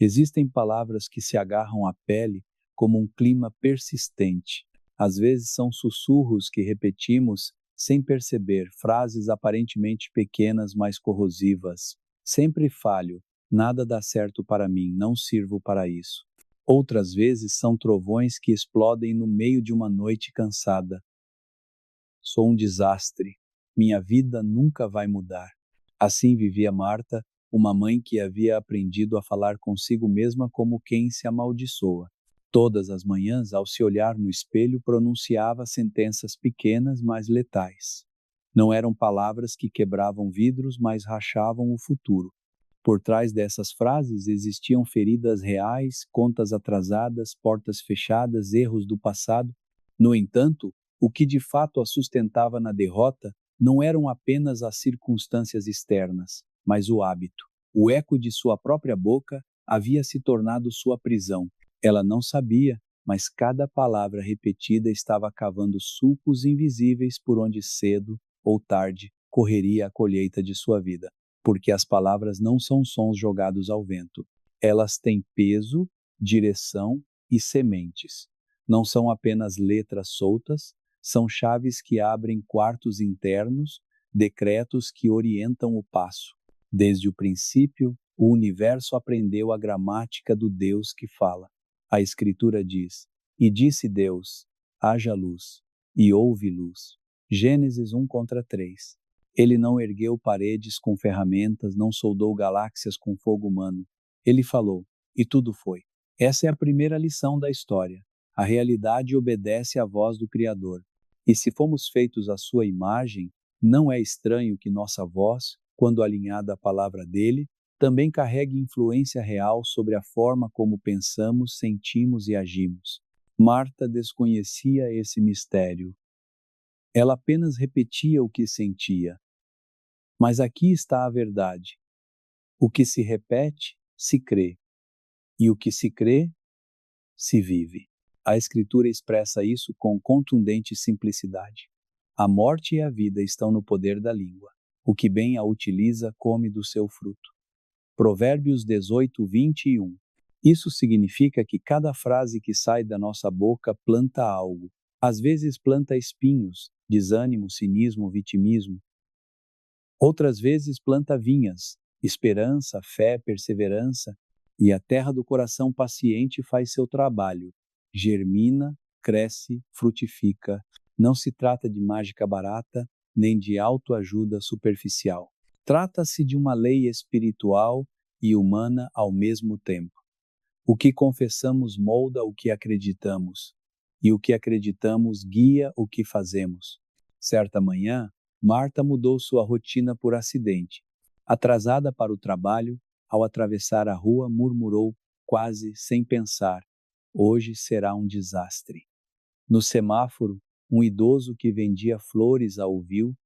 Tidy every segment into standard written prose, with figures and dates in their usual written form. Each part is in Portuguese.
Existem palavras que se agarram à pele como um clima persistente. Às vezes são sussurros que repetimos sem perceber, frases aparentemente pequenas, mas corrosivas. Sempre falho, nada dá certo para mim, não sirvo para isso. Outras vezes são trovões que explodem no meio de uma noite cansada. Sou um desastre. Minha vida nunca vai mudar. Assim vivia Marta, uma mãe que havia aprendido a falar consigo mesma como quem se amaldiçoa. Todas as manhãs, ao se olhar no espelho, pronunciava sentenças pequenas, mas letais. Não eram palavras que quebravam vidros, mas rachavam o futuro. Por trás dessas frases existiam feridas reais, contas atrasadas, portas fechadas, erros do passado. No entanto, o que de fato a sustentava na derrota não eram apenas as circunstâncias externas, mas o hábito. O eco de sua própria boca havia se tornado sua prisão. Ela não sabia, mas cada palavra repetida estava cavando sulcos invisíveis por onde cedo ou tarde correria a colheita de sua vida. Porque as palavras não são sons jogados ao vento. Elas têm peso, direção e sementes. Não são apenas letras soltas, são chaves que abrem quartos internos, decretos que orientam o passo. Desde o princípio, o universo aprendeu a gramática do Deus que fala. A Escritura diz: "E disse Deus, haja luz, e houve luz." Gênesis 1:3. Ele não ergueu paredes com ferramentas, não soldou galáxias com fogo humano. Ele falou, e tudo foi. Essa é a primeira lição da história. A realidade obedece à voz do Criador. E se fomos feitos à sua imagem, não é estranho que nossa voz, quando alinhada à palavra dele, também carregue influência real sobre a forma como pensamos, sentimos e agimos. Marta desconhecia esse mistério. Ela apenas repetia o que sentia. Mas aqui está a verdade. O que se repete, se crê. E o que se crê, se vive. A Escritura expressa isso com contundente simplicidade. A morte e a vida estão no poder da língua. O que bem a utiliza, come do seu fruto. Provérbios 18:21. Isso significa que cada frase que sai da nossa boca planta algo. Às vezes planta espinhos, desânimo, cinismo, vitimismo. Outras vezes planta vinhas, esperança, fé, perseverança, e a terra do coração paciente faz seu trabalho. Germina, cresce, frutifica. Não se trata de mágica barata, nem de autoajuda superficial. Trata-se de uma lei espiritual e humana ao mesmo tempo. O que confessamos molda o que acreditamos, e o que acreditamos guia o que fazemos. Certa manhã, Marta mudou sua rotina por acidente. Atrasada para o trabalho, ao atravessar a rua, murmurou, quase sem pensar: "Hoje será um desastre." No semáforo, um idoso que vendia flores a ouviu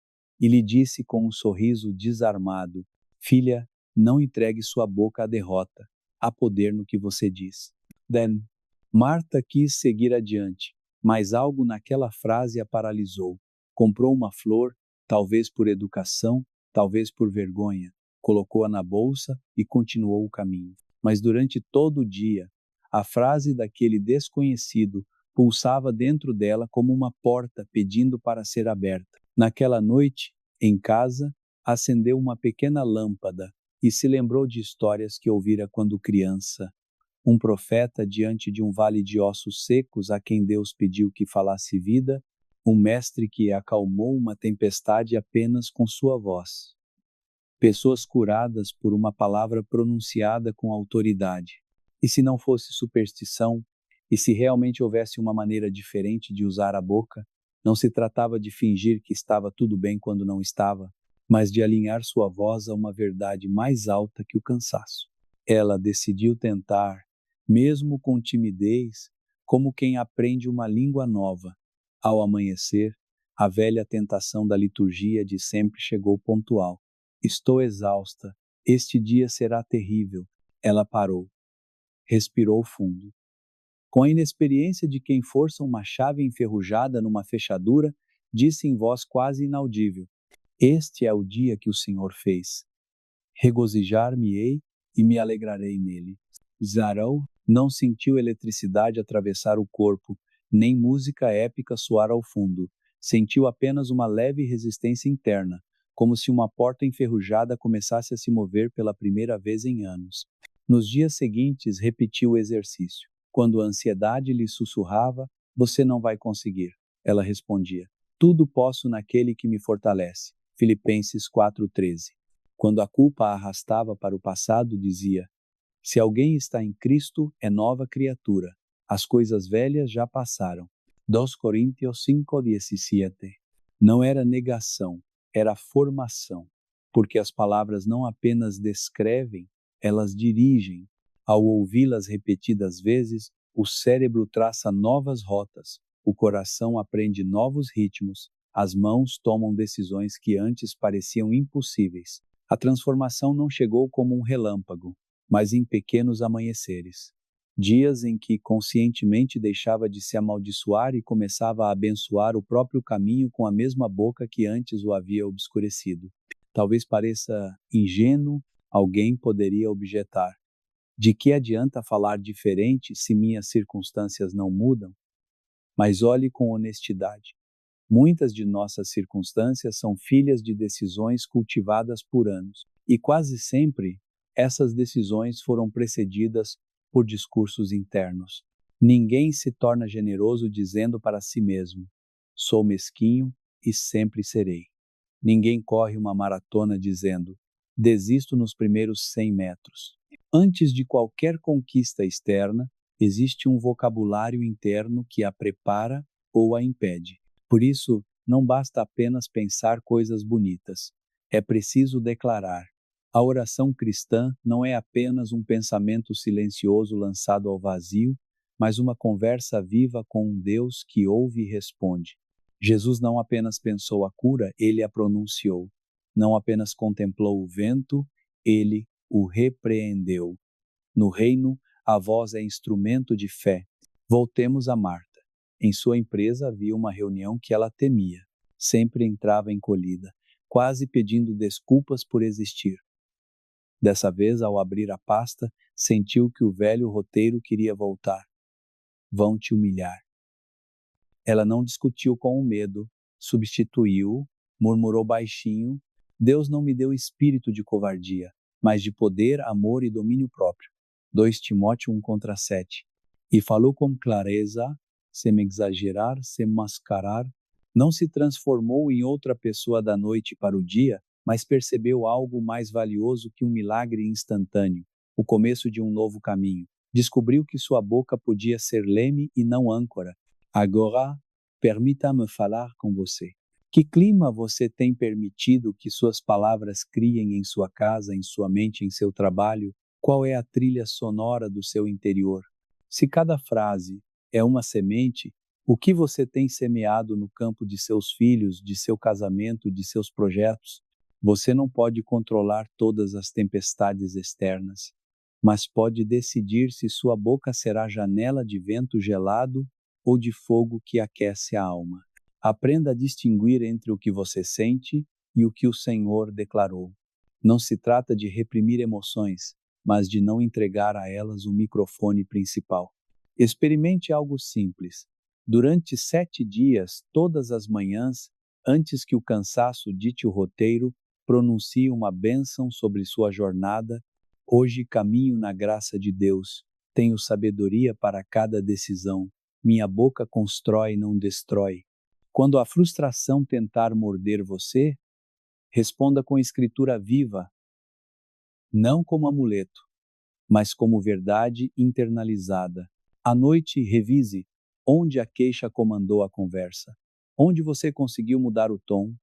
e lhe disse com um sorriso desarmado: "Filha, não entregue sua boca à derrota. Há poder no que você diz." Marta quis seguir adiante, mas algo naquela frase a paralisou. Comprou uma flor, talvez por educação, talvez por vergonha, colocou-a na bolsa e continuou o caminho. Mas durante todo o dia, a frase daquele desconhecido pulsava dentro dela como uma porta pedindo para ser aberta. Naquela noite, em casa, acendeu uma pequena lâmpada e se lembrou de histórias que ouvira quando criança. Um profeta diante de um vale de ossos secos a quem Deus pediu que falasse vida, um mestre que acalmou uma tempestade apenas com sua voz. Pessoas curadas por uma palavra pronunciada com autoridade. E se não fosse superstição, e se realmente houvesse uma maneira diferente de usar a boca, não se tratava de fingir que estava tudo bem quando não estava, mas de alinhar sua voz a uma verdade mais alta que o cansaço. Ela decidiu tentar, mesmo com timidez, como quem aprende uma língua nova. Ao amanhecer, a velha tentação da liturgia de sempre chegou pontual. "Estou exausta, este dia será terrível." Ela parou, respirou fundo. Com a inexperiência de quem força uma chave enferrujada numa fechadura, disse em voz quase inaudível: "Este é o dia que o Senhor fez. Regozijar-me-ei e me alegrarei nele." Zarou não sentiu eletricidade atravessar o corpo, nem música épica soar ao fundo. Sentiu apenas uma leve resistência interna, como se uma porta enferrujada começasse a se mover pela primeira vez em anos. Nos dias seguintes, repetiu o exercício. Quando a ansiedade lhe sussurrava, você não vai conseguir. Ela respondia, tudo posso naquele que me fortalece. Filipenses 4:13. Quando a culpa a arrastava para o passado, dizia, se alguém está em Cristo, é nova criatura. As coisas velhas já passaram. 2 Coríntios 5:17. Não era negação, era formação, porque as palavras não apenas descrevem, elas dirigem. Ao ouvi-las repetidas vezes, o cérebro traça novas rotas, o coração aprende novos ritmos, as mãos tomam decisões que antes pareciam impossíveis. A transformação não chegou como um relâmpago, mas em pequenos amanheceres. Dias em que conscientemente deixava de se amaldiçoar e começava a abençoar o próprio caminho com a mesma boca que antes o havia obscurecido. Talvez pareça ingênuo, alguém poderia objetar. De que adianta falar diferente se minhas circunstâncias não mudam? Mas olhe com honestidade. Muitas de nossas circunstâncias são filhas de decisões cultivadas por anos, e quase sempre essas decisões foram precedidas por discursos internos. Ninguém se torna generoso dizendo para si mesmo, sou mesquinho e sempre serei. Ninguém corre uma maratona dizendo, desisto nos primeiros 100 metros. Antes de qualquer conquista externa, existe um vocabulário interno que a prepara ou a impede. Por isso, não basta apenas pensar coisas bonitas. É preciso declarar. A oração cristã não é apenas um pensamento silencioso lançado ao vazio, mas uma conversa viva com um Deus que ouve e responde. Jesus não apenas pensou a cura, ele a pronunciou. Não apenas contemplou o vento, ele o repreendeu. No reino, a voz é instrumento de fé. Voltemos a Marta. Em sua empresa havia uma reunião que ela temia. Sempre entrava encolhida, quase pedindo desculpas por existir. Dessa vez, ao abrir a pasta, sentiu que o velho roteiro queria voltar. Vão te humilhar. Ela não discutiu com o medo, substituiu-o, murmurou baixinho, Deus não me deu espírito de covardia, mas de poder, amor e domínio próprio. 2 Timóteo 1:7. E falou com clareza, sem exagerar, sem mascarar, não se transformou em outra pessoa da noite para o dia, mas percebeu algo mais valioso que um milagre instantâneo, o começo de um novo caminho. Descobriu que sua boca podia ser leme e não âncora. Agora, permita-me falar com você. Que clima você tem permitido que suas palavras criem em sua casa, em sua mente, em seu trabalho? Qual é a trilha sonora do seu interior? Se cada frase é uma semente, o que você tem semeado no campo de seus filhos, de seu casamento, de seus projetos? Você não pode controlar todas as tempestades externas, mas pode decidir se sua boca será janela de vento gelado ou de fogo que aquece a alma. Aprenda a distinguir entre o que você sente e o que o Senhor declarou. Não se trata de reprimir emoções, mas de não entregar a elas o microfone principal. Experimente algo simples. Durante 7 dias, todas as manhãs, antes que o cansaço dite o roteiro, pronuncie uma bênção sobre sua jornada. Hoje caminho na graça de Deus. Tenho sabedoria para cada decisão. Minha boca constrói, não destrói. Quando a frustração tentar morder você, responda com escritura viva, não como amuleto, mas como verdade internalizada. À noite, revise onde a queixa comandou a conversa, onde você conseguiu mudar o tom.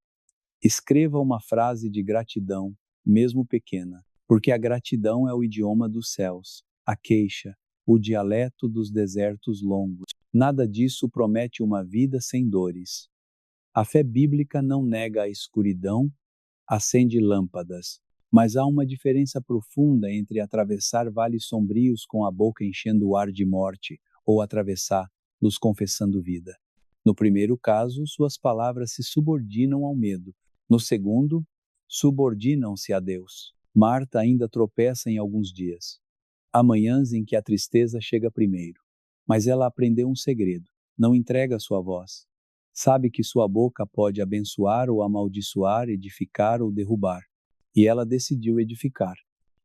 Escreva uma frase de gratidão, mesmo pequena, porque a gratidão é o idioma dos céus, a queixa, o dialeto dos desertos longos. Nada disso promete uma vida sem dores. A fé bíblica não nega a escuridão, acende lâmpadas, mas há uma diferença profunda entre atravessar vales sombrios com a boca enchendo o ar de morte ou atravessá-los confessando vida. No primeiro caso, suas palavras se subordinam ao medo. No segundo, subordinam-se a Deus. Marta ainda tropeça em alguns dias. Há manhãs em que a tristeza chega primeiro, mas ela aprendeu um segredo: não entrega sua voz. Sabe que sua boca pode abençoar ou amaldiçoar, edificar ou derrubar. E ela decidiu edificar.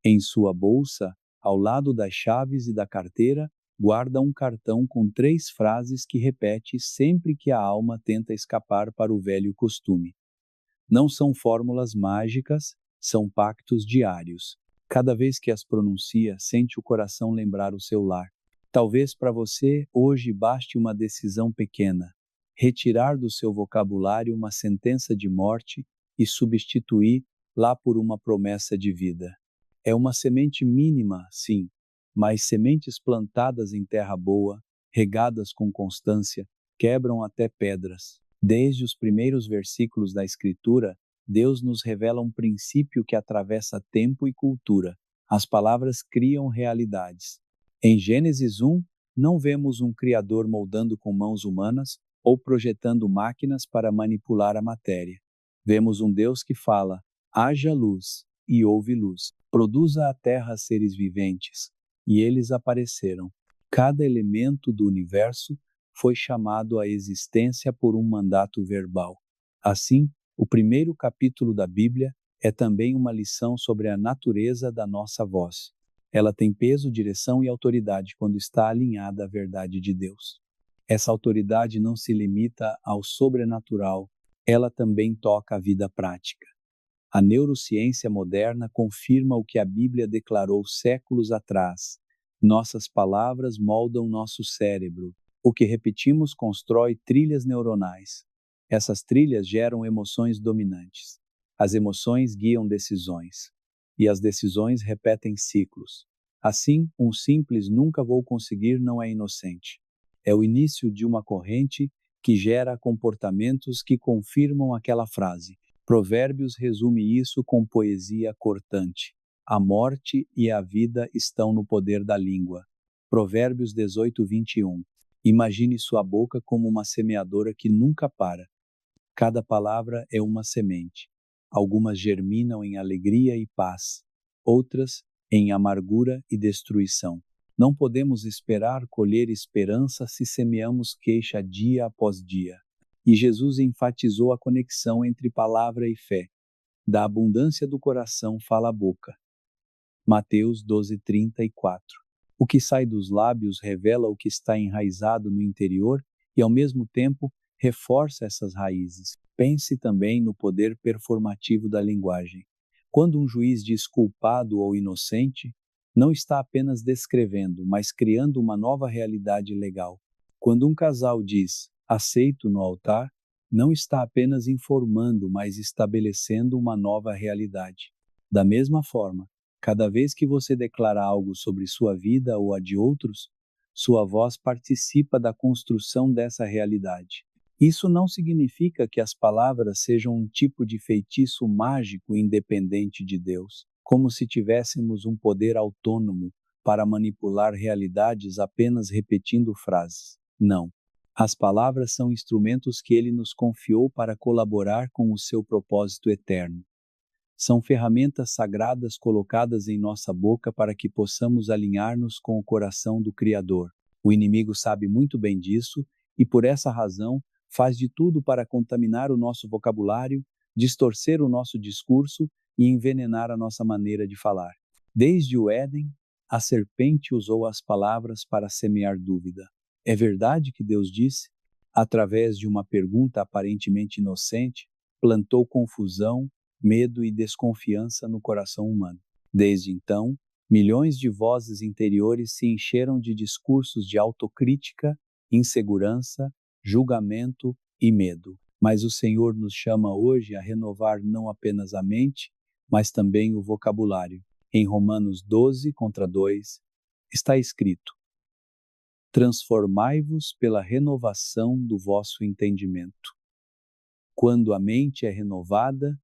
Em sua bolsa, ao lado das chaves e da carteira, guarda um cartão com 3 frases que repete sempre que a alma tenta escapar para o velho costume. Não são fórmulas mágicas, são pactos diários. Cada vez que as pronuncia, sente o coração lembrar o seu lar. Talvez para você, hoje, baste uma decisão pequena: retirar do seu vocabulário uma sentença de morte e substituir lá por uma promessa de vida. É uma semente mínima, sim, mas sementes plantadas em terra boa, regadas com constância, quebram até pedras. Desde os primeiros versículos da Escritura, Deus nos revela um princípio que atravessa tempo e cultura. As palavras criam realidades. Em Gênesis 1, não vemos um Criador moldando com mãos humanas ou projetando máquinas para manipular a matéria. Vemos um Deus que fala: haja luz, e houve luz. Produza a terra seres viventes, e eles apareceram. Cada elemento do universo foi chamado à existência por um mandato verbal. Assim, o primeiro capítulo da Bíblia é também uma lição sobre a natureza da nossa voz. Ela tem peso, direção e autoridade quando está alinhada à verdade de Deus. Essa autoridade não se limita ao sobrenatural, ela também toca a vida prática. A neurociência moderna confirma o que a Bíblia declarou séculos atrás. Nossas palavras moldam nosso cérebro. O que repetimos constrói trilhas neuronais. Essas trilhas geram emoções dominantes. As emoções guiam decisões. E as decisões repetem ciclos. Assim, um simples nunca vou conseguir não é inocente. É o início de uma corrente que gera comportamentos que confirmam aquela frase. Provérbios resume isso com poesia cortante. A morte e a vida estão no poder da língua. Provérbios 18, 21. Imagine sua boca como uma semeadora que nunca para. Cada palavra é uma semente. Algumas germinam em alegria e paz, outras em amargura e destruição. Não podemos esperar colher esperança se semeamos queixa dia após dia. E Jesus enfatizou a conexão entre palavra e fé. Da abundância do coração fala a boca. Mateus 12:34. O que sai dos lábios revela o que está enraizado no interior e, ao mesmo tempo, reforça essas raízes. Pense também no poder performativo da linguagem. Quando um juiz diz culpado ou inocente, não está apenas descrevendo, mas criando uma nova realidade legal. Quando um casal diz aceito no altar, não está apenas informando, mas estabelecendo uma nova realidade. Da mesma forma, cada vez que você declara algo sobre sua vida ou a de outros, sua voz participa da construção dessa realidade. Isso não significa que as palavras sejam um tipo de feitiço mágico independente de Deus, como se tivéssemos um poder autônomo para manipular realidades apenas repetindo frases. Não. As palavras são instrumentos que Ele nos confiou para colaborar com o seu propósito eterno. São ferramentas sagradas colocadas em nossa boca para que possamos alinhar-nos com o coração do Criador. O inimigo sabe muito bem disso e, por essa razão, faz de tudo para contaminar o nosso vocabulário, distorcer o nosso discurso e envenenar a nossa maneira de falar. Desde o Éden, a serpente usou as palavras para semear dúvida. É verdade que Deus disse, através de uma pergunta aparentemente inocente, plantou confusão, medo e desconfiança no coração humano. Desde então, milhões de vozes interiores se encheram de discursos de autocrítica, insegurança, julgamento e medo. Mas o Senhor nos chama hoje a renovar não apenas a mente, mas também o vocabulário. Em Romanos 12:2, está escrito: transformai-vos pela renovação do vosso entendimento. Quando a mente é renovada,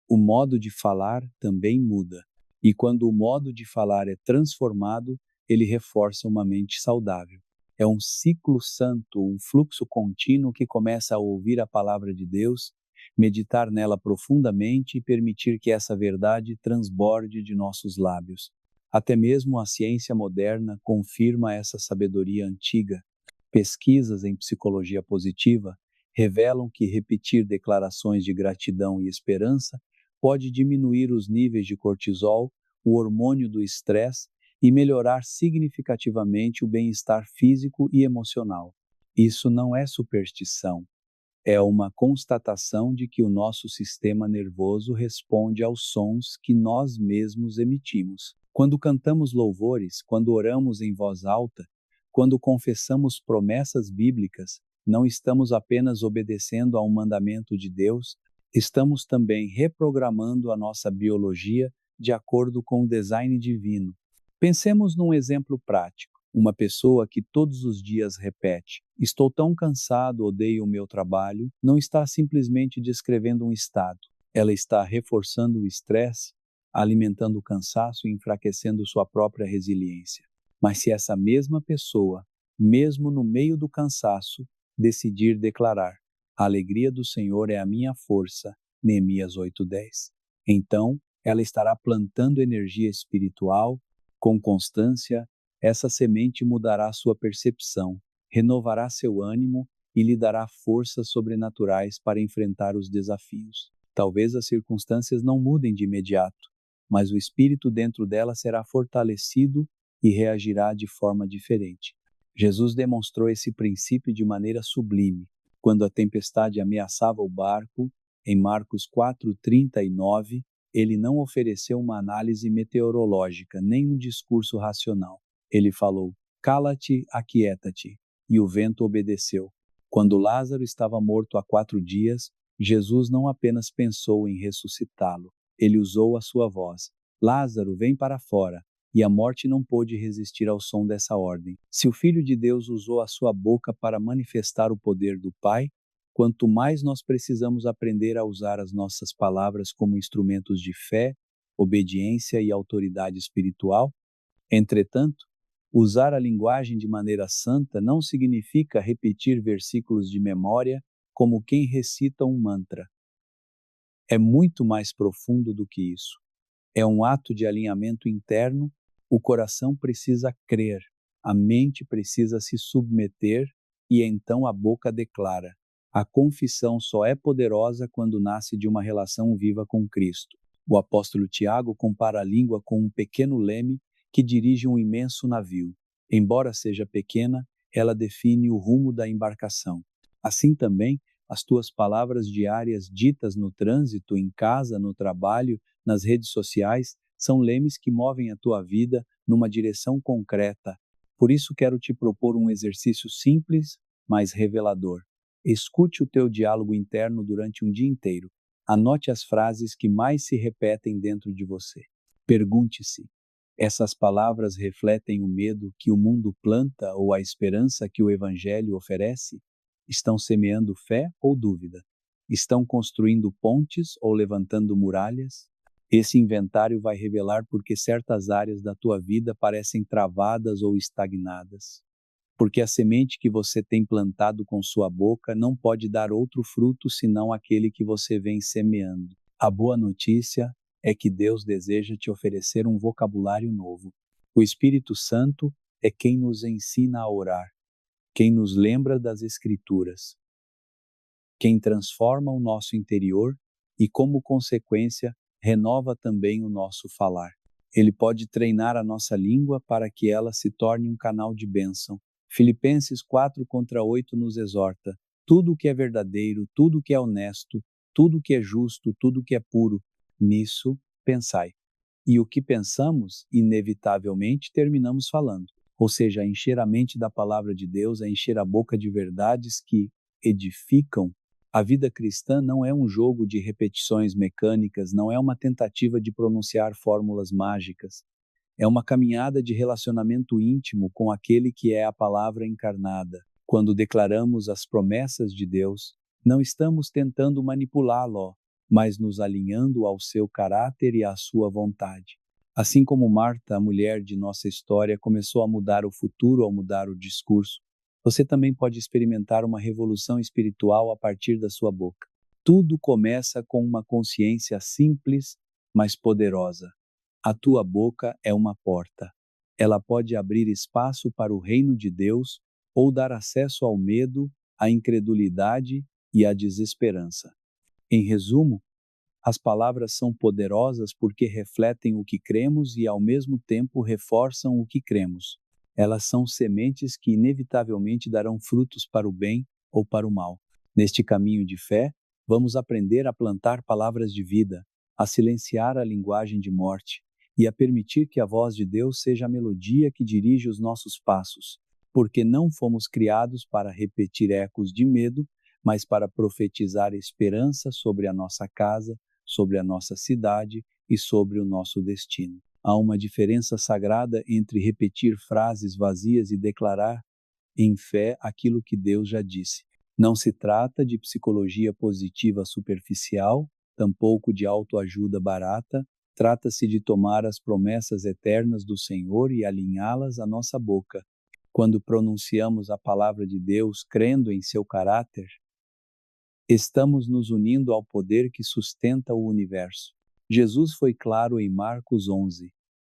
o modo de falar também muda. E quando o modo de falar é transformado, ele reforça uma mente saudável. É um ciclo santo, um fluxo contínuo que começa a ouvir a palavra de Deus, meditar nela profundamente e permitir que essa verdade transborde de nossos lábios. Até mesmo a ciência moderna confirma essa sabedoria antiga. Pesquisas em psicologia positiva revelam que repetir declarações de gratidão e esperança pode diminuir os níveis de cortisol, o hormônio do estresse, e melhorar significativamente o bem-estar físico e emocional. Isso não é superstição, é uma constatação de que o nosso sistema nervoso responde aos sons que nós mesmos emitimos. Quando cantamos louvores, quando oramos em voz alta, quando confessamos promessas bíblicas, não estamos apenas obedecendo a um mandamento de Deus, estamos também reprogramando a nossa biologia de acordo com o design divino. Pensemos num exemplo prático. Uma pessoa que todos os dias repete: "Estou tão cansado, odeio o meu trabalho", não está simplesmente descrevendo um estado. Ela está reforçando o estresse, alimentando o cansaço e enfraquecendo sua própria resiliência. Mas se essa mesma pessoa, mesmo no meio do cansaço, decidir declarar: "A alegria do Senhor é a minha força", Neemias 8:10, então ela estará plantando energia espiritual. Com constância, essa semente mudará sua percepção, renovará seu ânimo e lhe dará forças sobrenaturais para enfrentar os desafios. Talvez as circunstâncias não mudem de imediato, mas o espírito dentro dela será fortalecido e reagirá de forma diferente. Jesus demonstrou esse princípio de maneira sublime, quando a tempestade ameaçava o barco, em Marcos 4:39, ele não ofereceu uma análise meteorológica, nem um discurso racional. Ele falou: "Cala-te, aquieta-te", e o vento obedeceu. Quando Lázaro estava morto há 4 dias, Jesus não apenas pensou em ressuscitá-lo, ele usou a sua voz: "Lázaro, vem para fora", e a morte não pôde resistir ao som dessa ordem. Se o Filho de Deus usou a sua boca para manifestar o poder do Pai, quanto mais nós precisamos aprender a usar as nossas palavras como instrumentos de fé, obediência e autoridade espiritual. Entretanto, usar a linguagem de maneira santa não significa repetir versículos de memória como quem recita um mantra. É muito mais profundo do que isso. É um ato de alinhamento interno. O coração precisa crer, a mente precisa se submeter e então a boca declara. A confissão só é poderosa quando nasce de uma relação viva com Cristo. O apóstolo Tiago compara a língua com um pequeno leme que dirige um imenso navio. Embora seja pequena, ela define o rumo da embarcação. Assim também, as tuas palavras diárias ditas no trânsito, em casa, no trabalho, nas redes sociais, são lemes que movem a tua vida numa direção concreta. Por isso quero te propor um exercício simples, mas revelador. Escute o teu diálogo interno durante um dia inteiro. Anote as frases que mais se repetem dentro de você. Pergunte-se: essas palavras refletem o medo que o mundo planta ou a esperança que o Evangelho oferece? Estão semeando fé ou dúvida? Estão construindo pontes ou levantando muralhas? Esse inventário vai revelar por que certas áreas da tua vida parecem travadas ou estagnadas. Porque a semente que você tem plantado com sua boca não pode dar outro fruto senão aquele que você vem semeando. A boa notícia é que Deus deseja te oferecer um vocabulário novo. O Espírito Santo é quem nos ensina a orar, quem nos lembra das Escrituras, quem transforma o nosso interior e, como consequência, renova também o nosso falar. Ele pode treinar a nossa língua para que ela se torne um canal de bênção. Filipenses 4:8 nos exorta: tudo o que é verdadeiro, tudo o que é honesto, tudo o que é justo, tudo o que é puro, nisso pensai. E o que pensamos, inevitavelmente terminamos falando. Ou seja, encher a mente da palavra de Deus é encher a boca de verdades que edificam. A vida cristã não é um jogo de repetições mecânicas, não é uma tentativa de pronunciar fórmulas mágicas. É uma caminhada de relacionamento íntimo com aquele que é a palavra encarnada. Quando declaramos as promessas de Deus, não estamos tentando manipulá-lo, mas nos alinhando ao seu caráter e à sua vontade. Assim como Marta, a mulher de nossa história, começou a mudar o futuro ao mudar o discurso, você também pode experimentar uma revolução espiritual a partir da sua boca. Tudo começa com uma consciência simples, mas poderosa. A tua boca é uma porta. Ela pode abrir espaço para o reino de Deus ou dar acesso ao medo, à incredulidade e à desesperança. Em resumo, as palavras são poderosas porque refletem o que cremos e, ao mesmo tempo, reforçam o que cremos. Elas são sementes que inevitavelmente darão frutos para o bem ou para o mal. Neste caminho de fé, vamos aprender a plantar palavras de vida, a silenciar a linguagem de morte e a permitir que a voz de Deus seja a melodia que dirige os nossos passos, porque não fomos criados para repetir ecos de medo, mas para profetizar esperança sobre a nossa casa, sobre a nossa cidade e sobre o nosso destino. Há uma diferença sagrada entre repetir frases vazias e declarar em fé aquilo que Deus já disse. Não se trata de psicologia positiva superficial, tampouco de autoajuda barata. Trata-se de tomar as promessas eternas do Senhor e alinhá-las à nossa boca. Quando pronunciamos a palavra de Deus crendo em seu caráter, estamos nos unindo ao poder que sustenta o universo. Jesus foi claro em Marcos 11,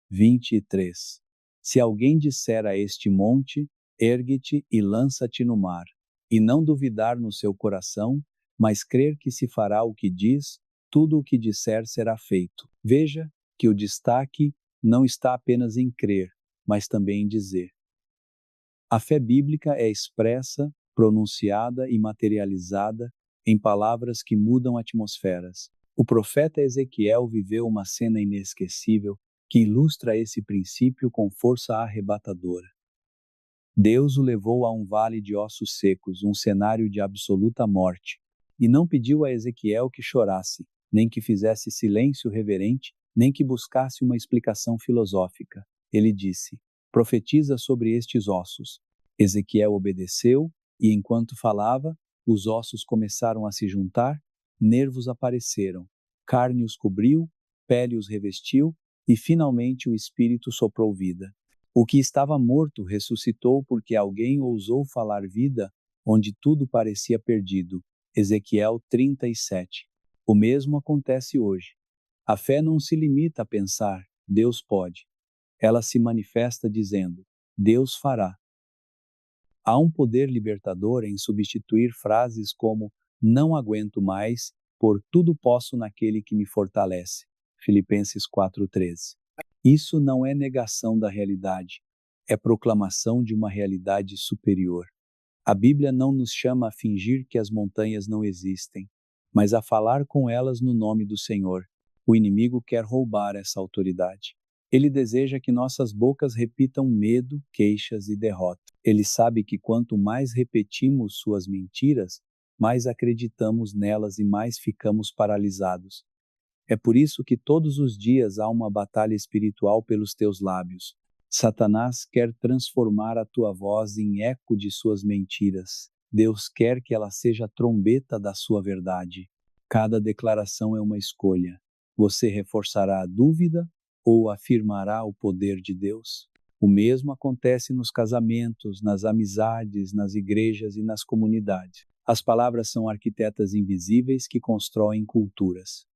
23. Se alguém disser a este monte, ergue-te e lança-te no mar, e não duvidar no seu coração, mas crer que se fará o que diz, tudo o que disser será feito. Veja que o destaque não está apenas em crer, mas também em dizer. A fé bíblica é expressa, pronunciada e materializada em palavras que mudam atmosferas. O profeta Ezequiel viveu uma cena inesquecível que ilustra esse princípio com força arrebatadora. Deus o levou a um vale de ossos secos, um cenário de absoluta morte, e não pediu a Ezequiel que chorasse, nem que fizesse silêncio reverente, nem que buscasse uma explicação filosófica. Ele disse: profetiza sobre estes ossos. Ezequiel obedeceu, e enquanto falava, os ossos começaram a se juntar, nervos apareceram, carne os cobriu, pele os revestiu, e finalmente o Espírito soprou vida. O que estava morto ressuscitou porque alguém ousou falar vida onde tudo parecia perdido. Ezequiel 37. O mesmo acontece hoje. A fé não se limita a pensar, Deus pode. Ela se manifesta dizendo, Deus fará. Há um poder libertador em substituir frases como não aguento mais, por tudo posso naquele que me fortalece. Filipenses 4:13. Isso não é negação da realidade, é proclamação de uma realidade superior. A Bíblia não nos chama a fingir que as montanhas não existem, mas a falar com elas no nome do Senhor. O inimigo quer roubar essa autoridade. Ele deseja que nossas bocas repitam medo, queixas e derrota. Ele sabe que quanto mais repetimos suas mentiras, mais acreditamos nelas e mais ficamos paralisados. É por isso que todos os dias há uma batalha espiritual pelos teus lábios. Satanás quer transformar a tua voz em eco de suas mentiras. Deus quer que ela seja a trombeta da sua verdade. Cada declaração é uma escolha. Você reforçará a dúvida ou afirmará o poder de Deus? O mesmo acontece nos casamentos, nas amizades, nas igrejas e nas comunidades. As palavras são arquitetas invisíveis que constroem culturas.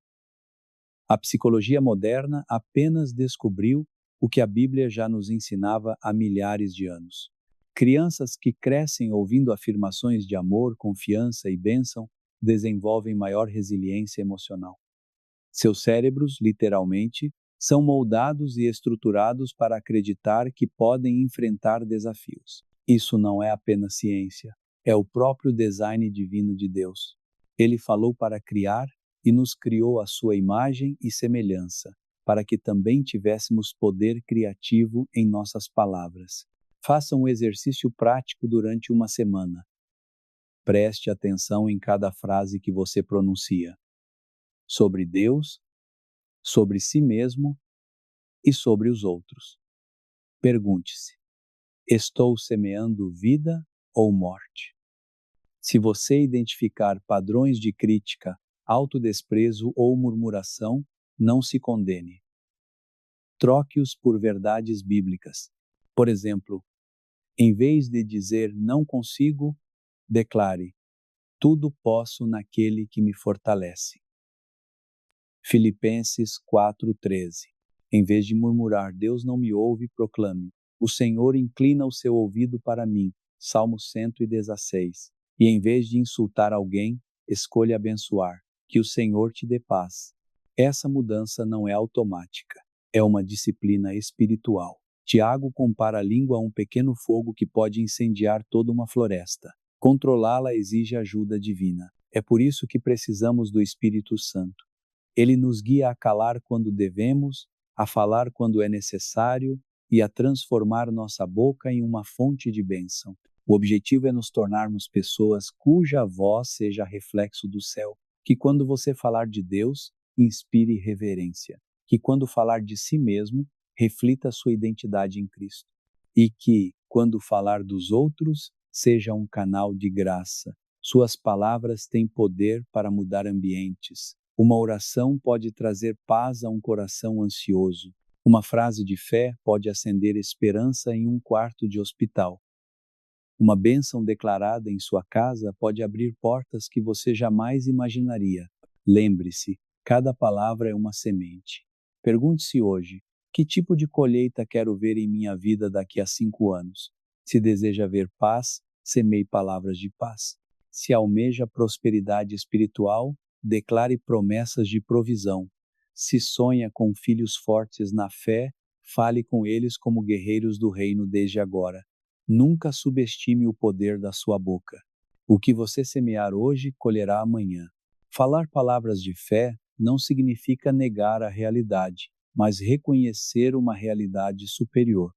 A psicologia moderna apenas descobriu o que a Bíblia já nos ensinava há milhares de anos. Crianças que crescem ouvindo afirmações de amor, confiança e bênção desenvolvem maior resiliência emocional. Seus cérebros, literalmente, são moldados e estruturados para acreditar que podem enfrentar desafios. Isso não é apenas ciência, é o próprio design divino de Deus. Ele falou para criar e nos criou à sua imagem e semelhança, para que também tivéssemos poder criativo em nossas palavras. Faça um exercício prático durante uma semana. Preste atenção em cada frase que você pronuncia. Sobre Deus, sobre si mesmo e sobre os outros. Pergunte-se: estou semeando vida ou morte? Se você identificar padrões de crítica, autodesprezo ou murmuração, não se condene. Troque-os por verdades bíblicas. Por exemplo, em vez de dizer não consigo, declare: tudo posso naquele que me fortalece. Filipenses 4:13. Em vez de murmurar, Deus não me ouve, proclame: o Senhor inclina o seu ouvido para mim. Salmo 116. E em vez de insultar alguém, escolha abençoar. Que o Senhor te dê paz. Essa mudança não é automática. É uma disciplina espiritual. Tiago compara a língua a um pequeno fogo que pode incendiar toda uma floresta. Controlá-la exige ajuda divina. É por isso que precisamos do Espírito Santo. Ele nos guia a calar quando devemos, a falar quando é necessário e a transformar nossa boca em uma fonte de bênção. O objetivo é nos tornarmos pessoas cuja voz seja reflexo do céu. Que quando você falar de Deus, inspire reverência. Que quando falar de si mesmo, reflita sua identidade em Cristo. E que, quando falar dos outros, seja um canal de graça. Suas palavras têm poder para mudar ambientes. Uma oração pode trazer paz a um coração ansioso. Uma frase de fé pode acender esperança em um quarto de hospital. Uma bênção declarada em sua casa pode abrir portas que você jamais imaginaria. Lembre-se, cada palavra é uma semente. Pergunte-se hoje: que tipo de colheita quero ver em minha vida daqui a 5 anos? Se deseja ver paz, semeie palavras de paz. Se almeja prosperidade espiritual, declare promessas de provisão. Se sonha com filhos fortes na fé, fale com eles como guerreiros do reino desde agora. Nunca subestime o poder da sua boca. O que você semear hoje, colherá amanhã. Falar palavras de fé não significa negar a realidade, mas reconhecer uma realidade superior.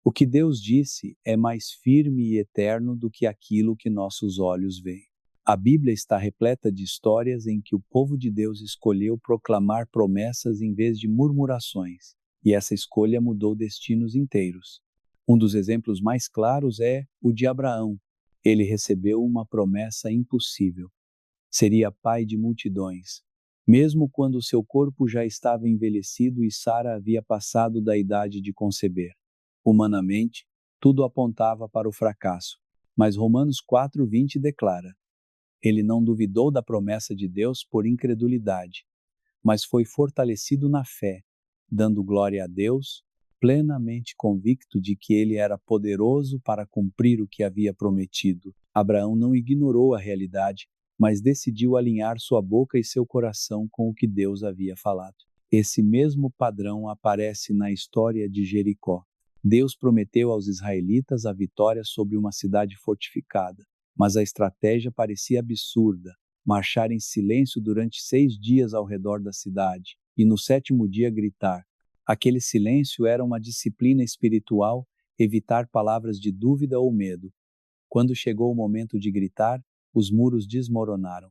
O que Deus disse é mais firme e eterno do que aquilo que nossos olhos veem. A Bíblia está repleta de histórias em que o povo de Deus escolheu proclamar promessas em vez de murmurações, e essa escolha mudou destinos inteiros. Um dos exemplos mais claros é o de Abraão. Ele recebeu uma promessa impossível. Seria pai de multidões, mesmo quando seu corpo já estava envelhecido e Sara havia passado da idade de conceber. Humanamente, tudo apontava para o fracasso, mas Romanos 4:20 declara: ele não duvidou da promessa de Deus por incredulidade, mas foi fortalecido na fé, dando glória a Deus, plenamente convicto de que ele era poderoso para cumprir o que havia prometido. Abraão não ignorou a realidade, mas decidiu alinhar sua boca e seu coração com o que Deus havia falado. Esse mesmo padrão aparece na história de Jericó. Deus prometeu aos israelitas a vitória sobre uma cidade fortificada, mas a estratégia parecia absurda: marchar em silêncio durante 6 dias ao redor da cidade, e no 7º dia gritar. Aquele silêncio era uma disciplina espiritual, evitar palavras de dúvida ou medo. Quando chegou o momento de gritar, os muros desmoronaram.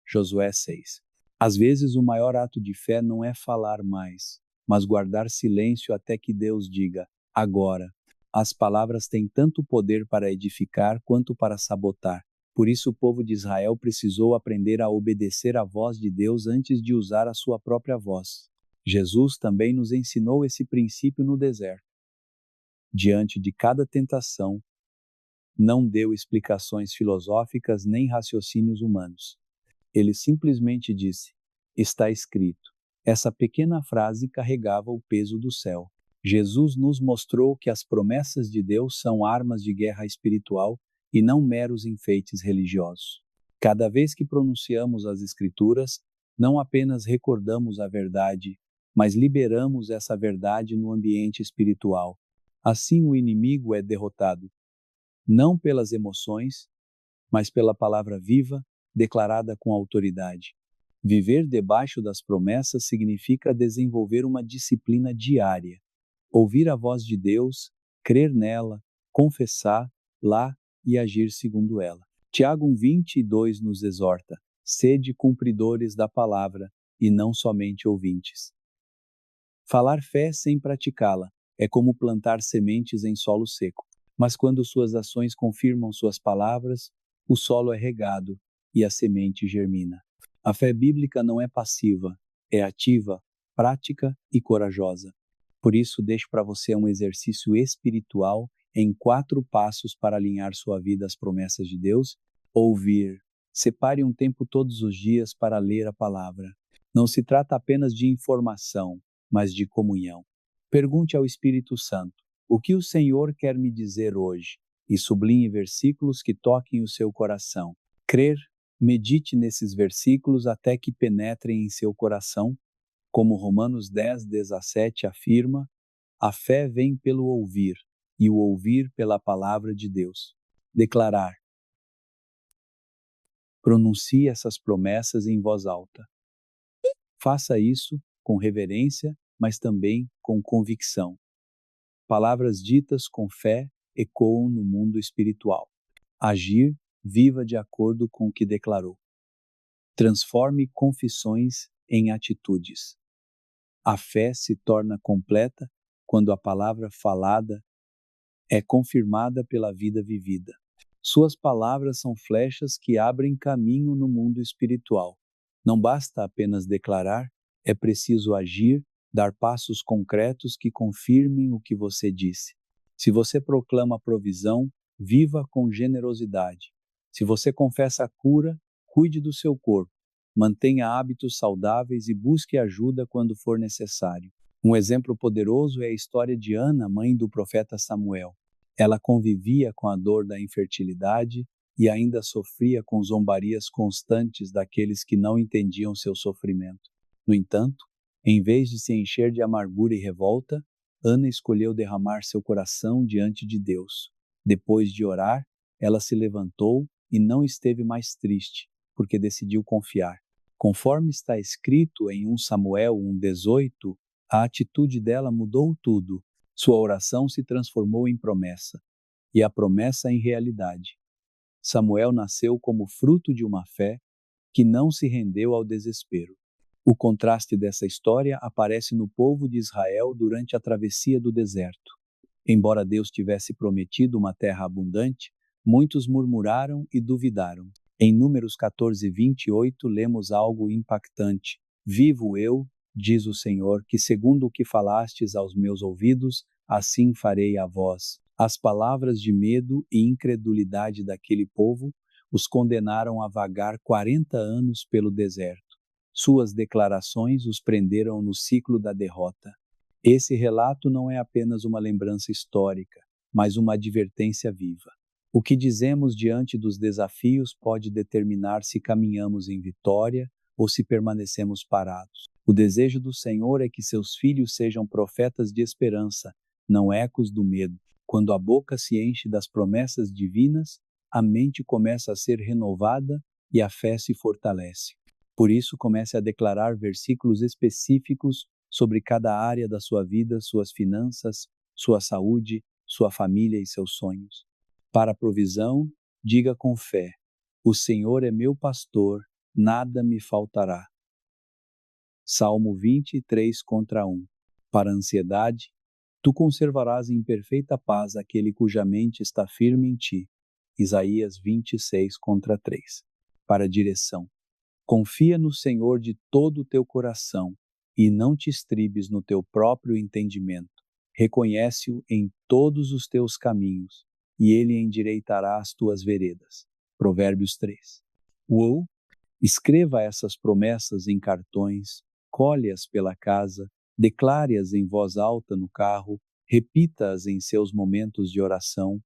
Josué 6. Às vezes o maior ato de fé não é falar mais, mas guardar silêncio até que Deus diga: agora. As palavras têm tanto poder para edificar quanto para sabotar. Por isso o povo de Israel precisou aprender a obedecer à voz de Deus antes de usar a sua própria voz. Jesus também nos ensinou esse princípio no deserto. Diante de cada tentação, não deu explicações filosóficas nem raciocínios humanos. Ele simplesmente disse: está escrito. Essa pequena frase carregava o peso do céu. Jesus nos mostrou que as promessas de Deus são armas de guerra espiritual e não meros enfeites religiosos. Cada vez que pronunciamos as Escrituras, não apenas recordamos a verdade, mas liberamos essa verdade no ambiente espiritual. Assim o inimigo é derrotado, não pelas emoções, mas pela palavra viva, declarada com autoridade. Viver debaixo das promessas significa desenvolver uma disciplina diária. Ouvir a voz de Deus, crer nela, confessá-la e agir segundo ela. Tiago 1:22 nos exorta: sede cumpridores da palavra, e não somente ouvintes. Falar fé sem praticá-la é como plantar sementes em solo seco. Mas quando suas ações confirmam suas palavras, o solo é regado e a semente germina. A fé bíblica não é passiva, é ativa, prática e corajosa. Por isso, deixo para você um exercício espiritual em 4 passos para alinhar sua vida às promessas de Deus. Ouvir. Separe um tempo todos os dias para ler a palavra. Não se trata apenas de informação, mas de comunhão. Pergunte ao Espírito Santo: o que o Senhor quer me dizer hoje? E sublinhe versículos que toquem o seu coração. Crer, medite nesses versículos até que penetrem em seu coração. Como Romanos 10:17 afirma, a fé vem pelo ouvir, e o ouvir pela palavra de Deus. Declarar. Pronuncie essas promessas em voz alta. Faça isso com reverência, mas também com convicção. Palavras ditas com fé ecoam no mundo espiritual. Agir, viva de acordo com o que declarou. Transforme confissões em atitudes. A fé se torna completa quando a palavra falada é confirmada pela vida vivida. Suas palavras são flechas que abrem caminho no mundo espiritual. Não basta apenas declarar, é preciso agir, dar passos concretos que confirmem o que você disse. Se você proclama provisão, viva com generosidade. Se você confessa a cura, cuide do seu corpo. Mantenha hábitos saudáveis e busque ajuda quando for necessário. Um exemplo poderoso é a história de Ana, mãe do profeta Samuel. Ela convivia com a dor da infertilidade e ainda sofria com zombarias constantes daqueles que não entendiam seu sofrimento. No entanto, em vez de se encher de amargura e revolta, Ana escolheu derramar seu coração diante de Deus. Depois de orar, ela se levantou e não esteve mais triste, porque decidiu confiar. Conforme está escrito em 1 Samuel 1:18, a atitude dela mudou tudo. Sua oração se transformou em promessa, e a promessa em realidade. Samuel nasceu como fruto de uma fé que não se rendeu ao desespero. O contraste dessa história aparece no povo de Israel durante a travessia do deserto. Embora Deus tivesse prometido uma terra abundante, muitos murmuraram e duvidaram. Em Números 14:28 lemos algo impactante. Vivo eu, diz o Senhor, que segundo o que falastes aos meus ouvidos, assim farei a vós. As palavras de medo e incredulidade daquele povo os condenaram a vagar 40 anos pelo deserto. Suas declarações os prenderam no ciclo da derrota. Esse relato não é apenas uma lembrança histórica, mas uma advertência viva. O que dizemos diante dos desafios pode determinar se caminhamos em vitória ou se permanecemos parados. O desejo do Senhor é que seus filhos sejam profetas de esperança, não ecos do medo. Quando a boca se enche das promessas divinas, a mente começa a ser renovada e a fé se fortalece. Por isso, comece a declarar versículos específicos sobre cada área da sua vida, suas finanças, sua saúde, sua família e seus sonhos. Para a provisão, diga com fé: o Senhor é meu pastor, nada me faltará. Salmo 23:1. Para a ansiedade, tu conservarás em perfeita paz aquele cuja mente está firme em ti. Isaías 26:3. Para a direção, confia no Senhor de todo o teu coração e não te estribes no teu próprio entendimento. Reconhece-o em todos os teus caminhos e ele endireitará as tuas veredas. Provérbios 3. Escreva essas promessas em cartões, colhe-as pela casa, declare-as em voz alta no carro, repita-as em seus momentos de oração,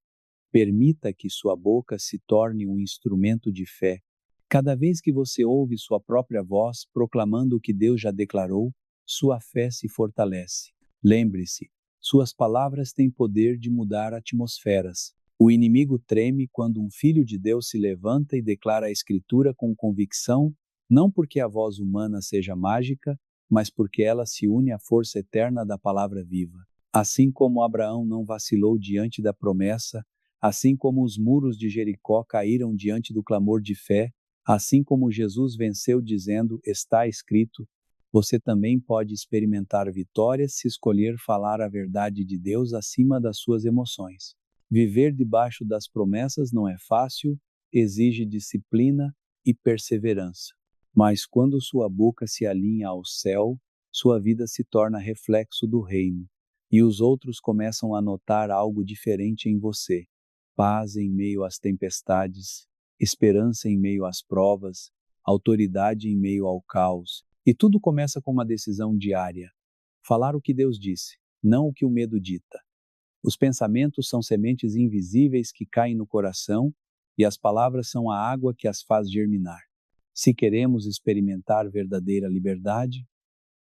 permita que sua boca se torne um instrumento de fé. Cada vez que você ouve sua própria voz proclamando o que Deus já declarou, sua fé se fortalece. Lembre-se, suas palavras têm poder de mudar atmosferas. O inimigo treme quando um filho de Deus se levanta e declara a Escritura com convicção, não porque a voz humana seja mágica, mas porque ela se une à força eterna da palavra viva. Assim como Abraão não vacilou diante da promessa, assim como os muros de Jericó caíram diante do clamor de fé, assim como Jesus venceu dizendo, está escrito, você também pode experimentar vitórias se escolher falar a verdade de Deus acima das suas emoções. Viver debaixo das promessas não é fácil, exige disciplina e perseverança. Mas quando sua boca se alinha ao céu, sua vida se torna reflexo do reino, e os outros começam a notar algo diferente em você. Paz em meio às tempestades, esperança em meio às provas, autoridade em meio ao caos. E tudo começa com uma decisão diária. Falar o que Deus disse, não o que o medo dita. Os pensamentos são sementes invisíveis que caem no coração e as palavras são a água que as faz germinar. Se queremos experimentar verdadeira liberdade,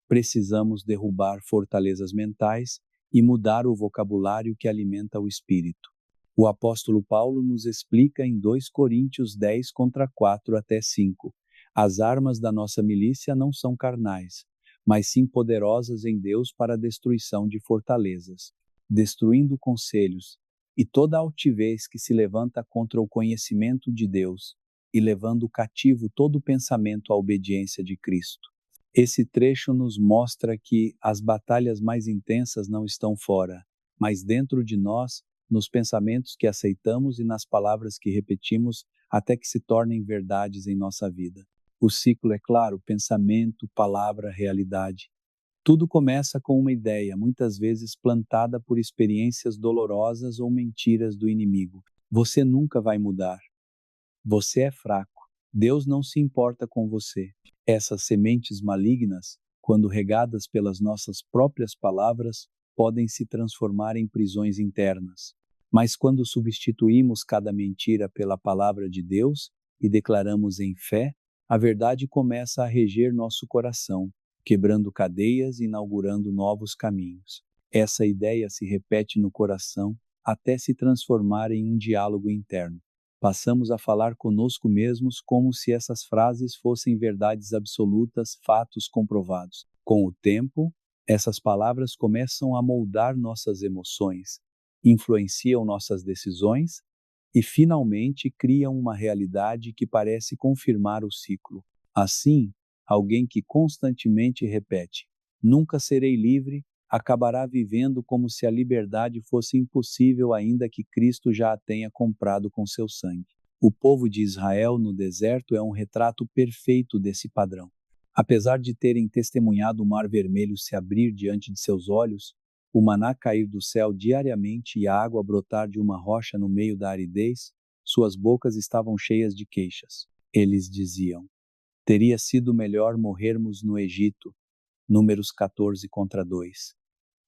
precisamos derrubar fortalezas mentais e mudar o vocabulário que alimenta o espírito. O apóstolo Paulo nos explica em 2 Coríntios 10, contra 4 até 5. As armas da nossa milícia não são carnais, mas sim poderosas em Deus para a destruição de fortalezas, destruindo conselhos e toda altivez que se levanta contra o conhecimento de Deus e levando cativo todo pensamento à obediência de Cristo. Esse trecho nos mostra que as batalhas mais intensas não estão fora, mas dentro de nós, nos pensamentos que aceitamos e nas palavras que repetimos até que se tornem verdades em nossa vida. O ciclo é claro: pensamento, palavra, realidade. Tudo começa com uma ideia, muitas vezes plantada por experiências dolorosas ou mentiras do inimigo. Você nunca vai mudar. Você é fraco. Deus não se importa com você. Essas sementes malignas, quando regadas pelas nossas próprias palavras, podem se transformar em prisões internas. Mas quando substituímos cada mentira pela palavra de Deus e declaramos em fé, a verdade começa a reger nosso coração, quebrando cadeias e inaugurando novos caminhos. Essa ideia se repete no coração até se transformar em um diálogo interno. Passamos a falar conosco mesmos como se essas frases fossem verdades absolutas, fatos comprovados. Com o tempo, essas palavras começam a moldar nossas emoções, influenciam nossas decisões e, finalmente, criam uma realidade que parece confirmar o ciclo. Assim, alguém que constantemente repete: "Nunca serei livre", acabará vivendo como se a liberdade fosse impossível, ainda que Cristo já a tenha comprado com seu sangue. O povo de Israel no deserto é um retrato perfeito desse padrão. Apesar de terem testemunhado o Mar Vermelho se abrir diante de seus olhos, o maná cair do céu diariamente e a água brotar de uma rocha no meio da aridez, suas bocas estavam cheias de queixas. Eles diziam: "Teria sido melhor morrermos no Egito." Números 14, contra 2.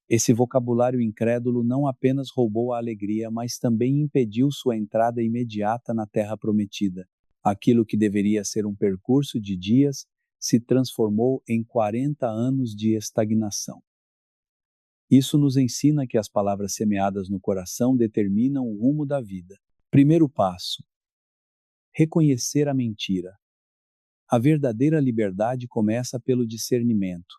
Esse vocabulário incrédulo não apenas roubou a alegria, mas também impediu sua entrada imediata na terra prometida. Aquilo que deveria ser um percurso de dias se transformou em 40 anos de estagnação. Isso nos ensina que as palavras semeadas no coração determinam o rumo da vida. Primeiro passo: reconhecer a mentira. A verdadeira liberdade começa pelo discernimento.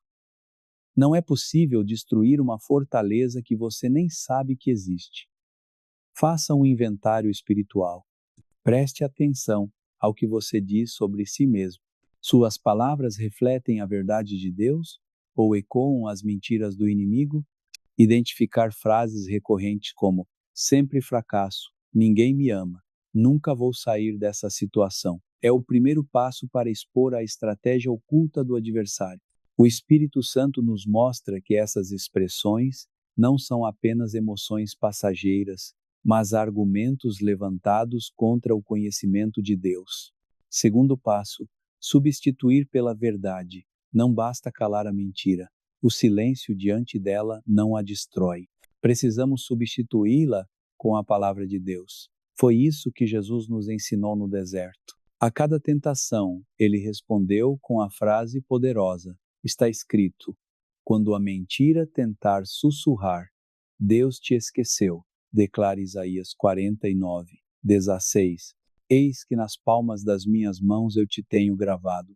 Não é possível destruir uma fortaleza que você nem sabe que existe. Faça um inventário espiritual. Preste atenção ao que você diz sobre si mesmo. Suas palavras refletem a verdade de Deus ou ecoam as mentiras do inimigo? Identificar frases recorrentes como: "sempre fracasso", "ninguém me ama", "nunca vou sair dessa situação", é o primeiro passo para expor a estratégia oculta do adversário. O Espírito Santo nos mostra que essas expressões não são apenas emoções passageiras, mas argumentos levantados contra o conhecimento de Deus. Segundo passo: substituir pela verdade. Não basta calar a mentira. O silêncio diante dela não a destrói. Precisamos substituí-la com a palavra de Deus. Foi isso que Jesus nos ensinou no deserto. A cada tentação, ele respondeu com a frase poderosa: está escrito: "Quando a mentira tentar sussurrar, Deus te esqueceu." Declara Isaías 49, 16. "Eis que nas palmas das minhas mãos eu te tenho gravado."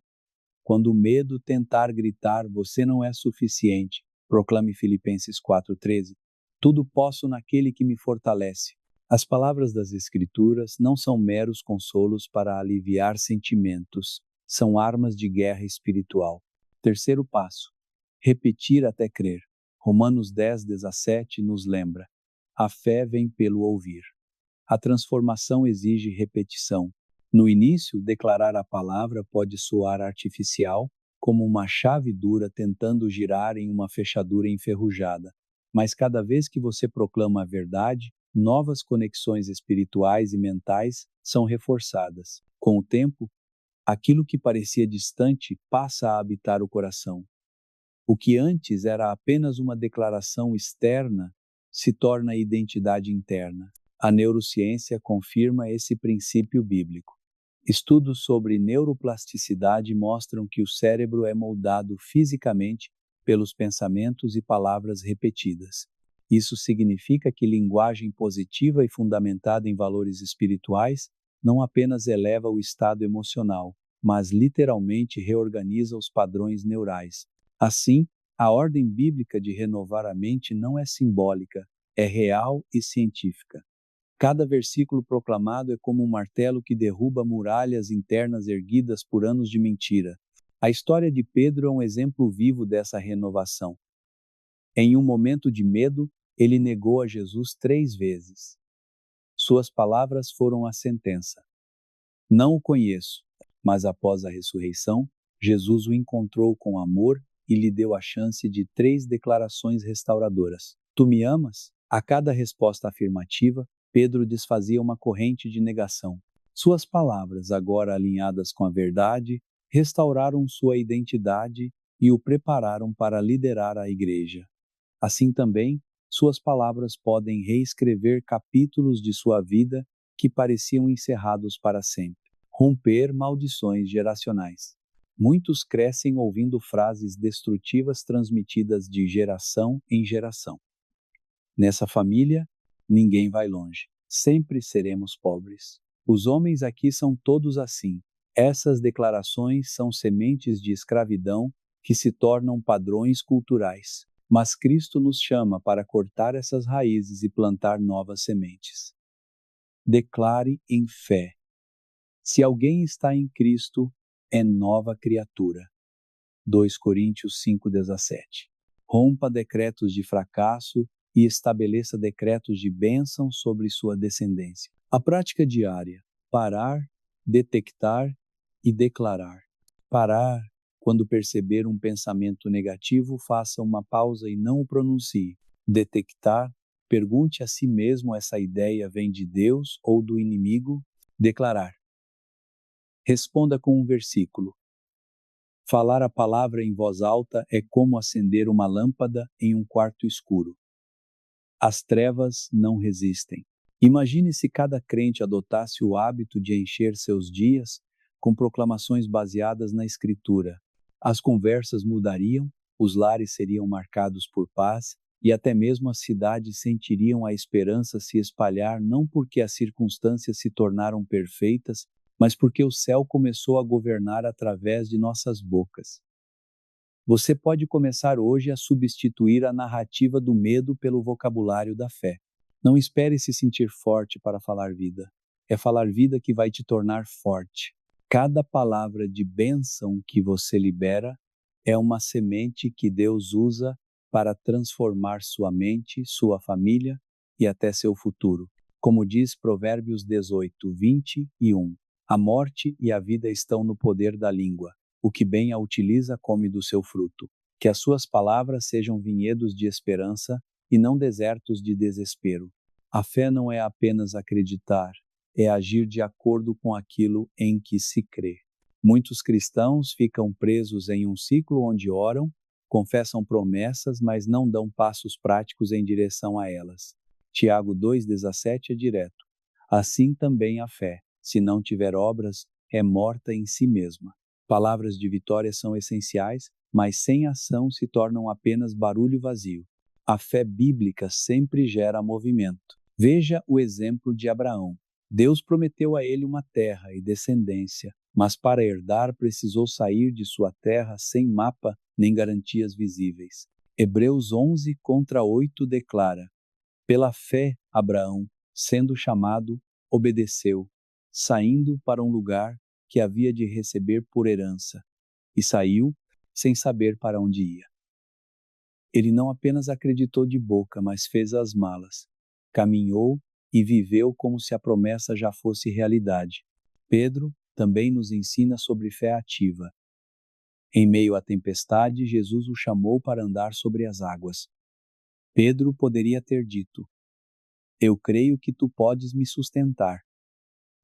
Quando o medo tentar gritar, "você não é suficiente", proclame Filipenses 4:13. "Tudo posso naquele que me fortalece." As palavras das Escrituras não são meros consolos para aliviar sentimentos, são armas de guerra espiritual. Terceiro passo: repetir até crer. Romanos 10:17 nos lembra: a fé vem pelo ouvir. A transformação exige repetição. No início, declarar a palavra pode soar artificial, como uma chave dura tentando girar em uma fechadura enferrujada. Mas cada vez que você proclama a verdade, novas conexões espirituais e mentais são reforçadas. Com o tempo, aquilo que parecia distante passa a habitar o coração. O que antes era apenas uma declaração externa se torna identidade interna. A neurociência confirma esse princípio bíblico. Estudos sobre neuroplasticidade mostram que o cérebro é moldado fisicamente pelos pensamentos e palavras repetidas. Isso significa que linguagem positiva e fundamentada em valores espirituais não apenas eleva o estado emocional, mas literalmente reorganiza os padrões neurais. Assim, a ordem bíblica de renovar a mente não é simbólica, é real e científica. Cada versículo proclamado é como um martelo que derruba muralhas internas erguidas por anos de mentira. A história de Pedro é um exemplo vivo dessa renovação. Em um momento de medo, ele negou a Jesus 3 vezes. Suas palavras foram a sentença. Não o conheço, mas após a ressurreição, Jesus o encontrou com amor e lhe deu a chance de 3 declarações restauradoras. Tu me amas? A cada resposta afirmativa, Pedro desfazia uma corrente de negação. Suas palavras, agora alinhadas com a verdade, restauraram sua identidade e o prepararam para liderar a igreja. Assim também, suas palavras podem reescrever capítulos de sua vida que pareciam encerrados para sempre. Romper maldições geracionais. Muitos crescem ouvindo frases destrutivas transmitidas de geração em geração. Nessa família, ninguém vai longe. Sempre seremos pobres. Os homens aqui são todos assim. Essas declarações são sementes de escravidão que se tornam padrões culturais. Mas Cristo nos chama para cortar essas raízes e plantar novas sementes. Declare em fé. Se alguém está em Cristo, é nova criatura. 2 Coríntios 5,17. Rompa decretos de fracasso e estabeleça decretos de bênção sobre sua descendência. A prática diária: parar, detectar e declarar. Parar. Quando perceber um pensamento negativo, faça uma pausa e não o pronuncie. Detectar. Pergunte a si mesmo: essa ideia vem de Deus ou do inimigo? Declarar. Responda com um versículo. Falar a palavra em voz alta é como acender uma lâmpada em um quarto escuro. As trevas não resistem. Imagine se cada crente adotasse o hábito de encher seus dias com proclamações baseadas na Escritura. As conversas mudariam, os lares seriam marcados por paz e até mesmo as cidades sentiriam a esperança se espalhar, não porque as circunstâncias se tornaram perfeitas, mas porque o céu começou a governar através de nossas bocas. Você pode começar hoje a substituir a narrativa do medo pelo vocabulário da fé. Não espere se sentir forte para falar vida. É falar vida que vai te tornar forte. Cada palavra de bênção que você libera é uma semente que Deus usa para transformar sua mente, sua família e até seu futuro. Como diz Provérbios 18, 21. A morte e a vida estão no poder da língua. O que bem a utiliza come do seu fruto. Que as suas palavras sejam vinhedos de esperança e não desertos de desespero. A fé não é apenas acreditar, é agir de acordo com aquilo em que se crê. Muitos cristãos ficam presos em um ciclo onde oram, confessam promessas, mas não dão passos práticos em direção a elas. Tiago 2,17 é direto. Assim também a fé, se não tiver obras, é morta em si mesma. Palavras de vitória são essenciais, mas sem ação se tornam apenas barulho vazio. A fé bíblica sempre gera movimento. Veja o exemplo de Abraão. Deus prometeu a ele uma terra e descendência, mas para herdar precisou sair de sua terra sem mapa nem garantias visíveis. Hebreus 11:8 declara: pela fé, Abraão, sendo chamado, obedeceu, saindo para um lugar que havia de receber por herança, e saiu sem saber para onde ia. Ele não apenas acreditou de boca, mas fez as malas, caminhou e viveu como se a promessa já fosse realidade. Pedro também nos ensina sobre fé ativa. Em meio à tempestade, Jesus o chamou para andar sobre as águas. Pedro poderia ter dito: eu creio que tu podes me sustentar.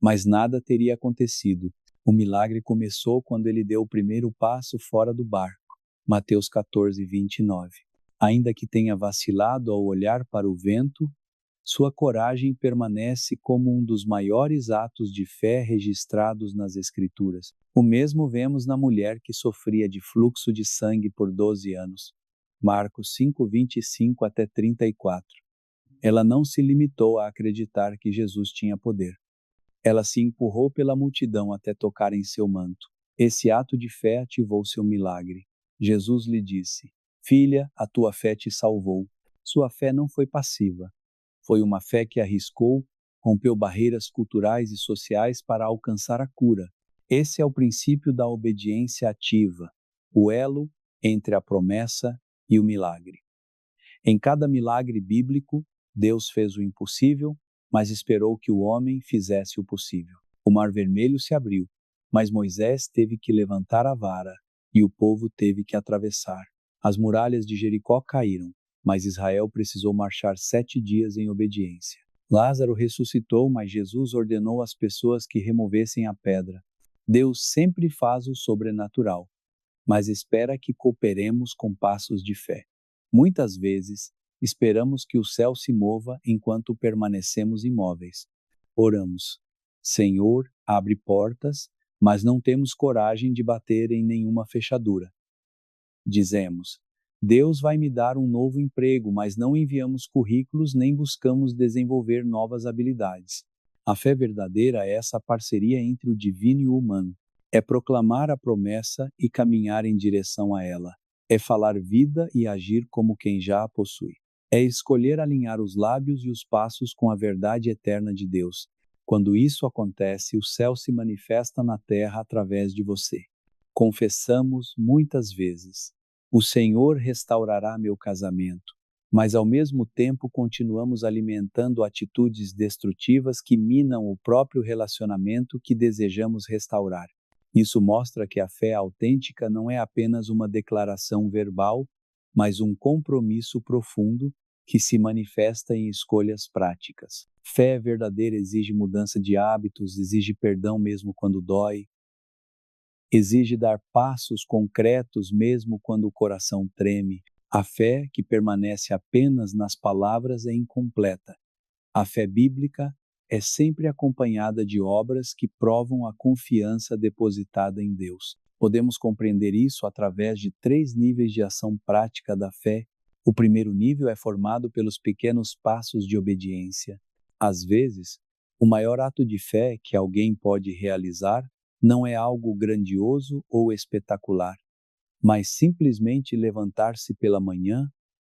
Mas nada teria acontecido. O milagre começou quando ele deu o primeiro passo fora do barco. Mateus 14, 29. Ainda que tenha vacilado ao olhar para o vento, sua coragem permanece como um dos maiores atos de fé registrados nas Escrituras. O mesmo vemos na mulher que sofria de fluxo de sangue por 12 anos. Marcos 5, 25 até 34. Ela não se limitou a acreditar que Jesus tinha poder. Ela se empurrou pela multidão até tocar em seu manto. Esse ato de fé ativou seu milagre. Jesus lhe disse: Filha, a tua fé te salvou. Sua fé não foi passiva. Foi uma fé que arriscou, rompeu barreiras culturais e sociais para alcançar a cura. Esse é o princípio da obediência ativa, o elo entre a promessa e o milagre. Em cada milagre bíblico, Deus fez o impossível, mas esperou que o homem fizesse o possível. O Mar Vermelho se abriu, mas Moisés teve que levantar a vara e o povo teve que atravessar. As muralhas de Jericó caíram, mas Israel precisou marchar 7 dias em obediência. Lázaro ressuscitou, mas Jesus ordenou às pessoas que removessem a pedra. Deus sempre faz o sobrenatural, mas espera que cooperemos com passos de fé. Muitas vezes, esperamos que o céu se mova enquanto permanecemos imóveis. Oramos: Senhor, abre portas, mas não temos coragem de bater em nenhuma fechadura. Dizemos: Deus vai me dar um novo emprego, mas não enviamos currículos nem buscamos desenvolver novas habilidades. A fé verdadeira é essa parceria entre o divino e o humano. É proclamar a promessa e caminhar em direção a ela. É falar vida e agir como quem já a possui. É escolher alinhar os lábios e os passos com a verdade eterna de Deus. Quando isso acontece, o céu se manifesta na terra através de você. Confessamos muitas vezes: o Senhor restaurará meu casamento, mas ao mesmo tempo continuamos alimentando atitudes destrutivas que minam o próprio relacionamento que desejamos restaurar. Isso mostra que a fé autêntica não é apenas uma declaração verbal, mas um compromisso profundo que se manifesta em escolhas práticas. Fé verdadeira exige mudança de hábitos, exige perdão mesmo quando dói, exige dar passos concretos mesmo quando o coração treme. A fé que permanece apenas nas palavras é incompleta. A fé bíblica é sempre acompanhada de obras que provam a confiança depositada em Deus. Podemos compreender isso através de 3 níveis de ação prática da fé. O primeiro nível é formado pelos pequenos passos de obediência. Às vezes, o maior ato de fé que alguém pode realizar não é algo grandioso ou espetacular, mas simplesmente levantar-se pela manhã,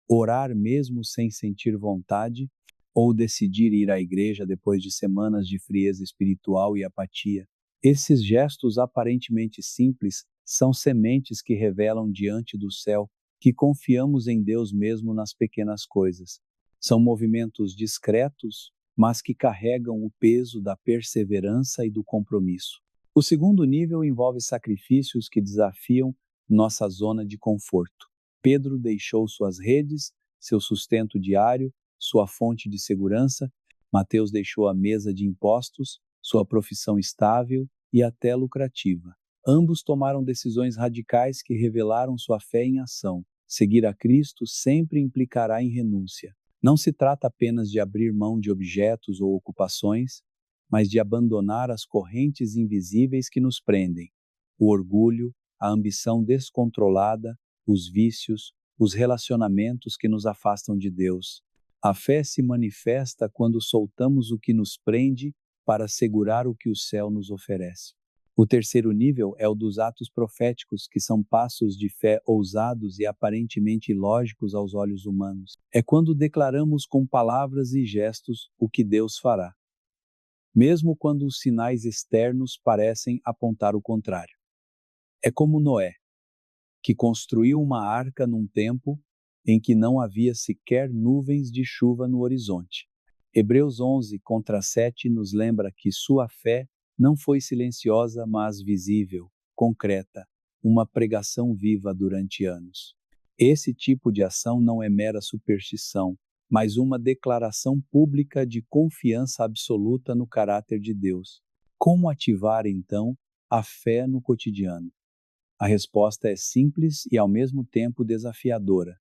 orar mesmo sem sentir vontade, ou decidir ir à igreja depois de semanas de frieza espiritual e apatia. Esses gestos aparentemente simples são sementes que revelam diante do céu que confiamos em Deus mesmo nas pequenas coisas. São movimentos discretos, mas que carregam o peso da perseverança e do compromisso. O segundo nível envolve sacrifícios que desafiam nossa zona de conforto. Pedro deixou suas redes, seu sustento diário, sua fonte de segurança. Mateus deixou a mesa de impostos, sua profissão estável e até lucrativa. Ambos tomaram decisões radicais que revelaram sua fé em ação. Seguir a Cristo sempre implicará em renúncia. Não se trata apenas de abrir mão de objetos ou ocupações, mas de abandonar as correntes invisíveis que nos prendem: o orgulho, a ambição descontrolada, os vícios, os relacionamentos que nos afastam de Deus. A fé se manifesta quando soltamos o que nos prende para segurar o que o céu nos oferece. O terceiro nível é o dos atos proféticos, que são passos de fé ousados e aparentemente ilógicos aos olhos humanos. É quando declaramos com palavras e gestos o que Deus fará, mesmo quando os sinais externos parecem apontar o contrário. É como Noé, que construiu uma arca num tempo em que não havia sequer nuvens de chuva no horizonte. Hebreus 11:7 nos lembra que sua fé não foi silenciosa, mas visível, concreta, uma pregação viva durante anos. Esse tipo de ação não é mera superstição, mas uma declaração pública de confiança absoluta no caráter de Deus. Como ativar, então, a fé no cotidiano? A resposta é simples e ao mesmo tempo desafiadora.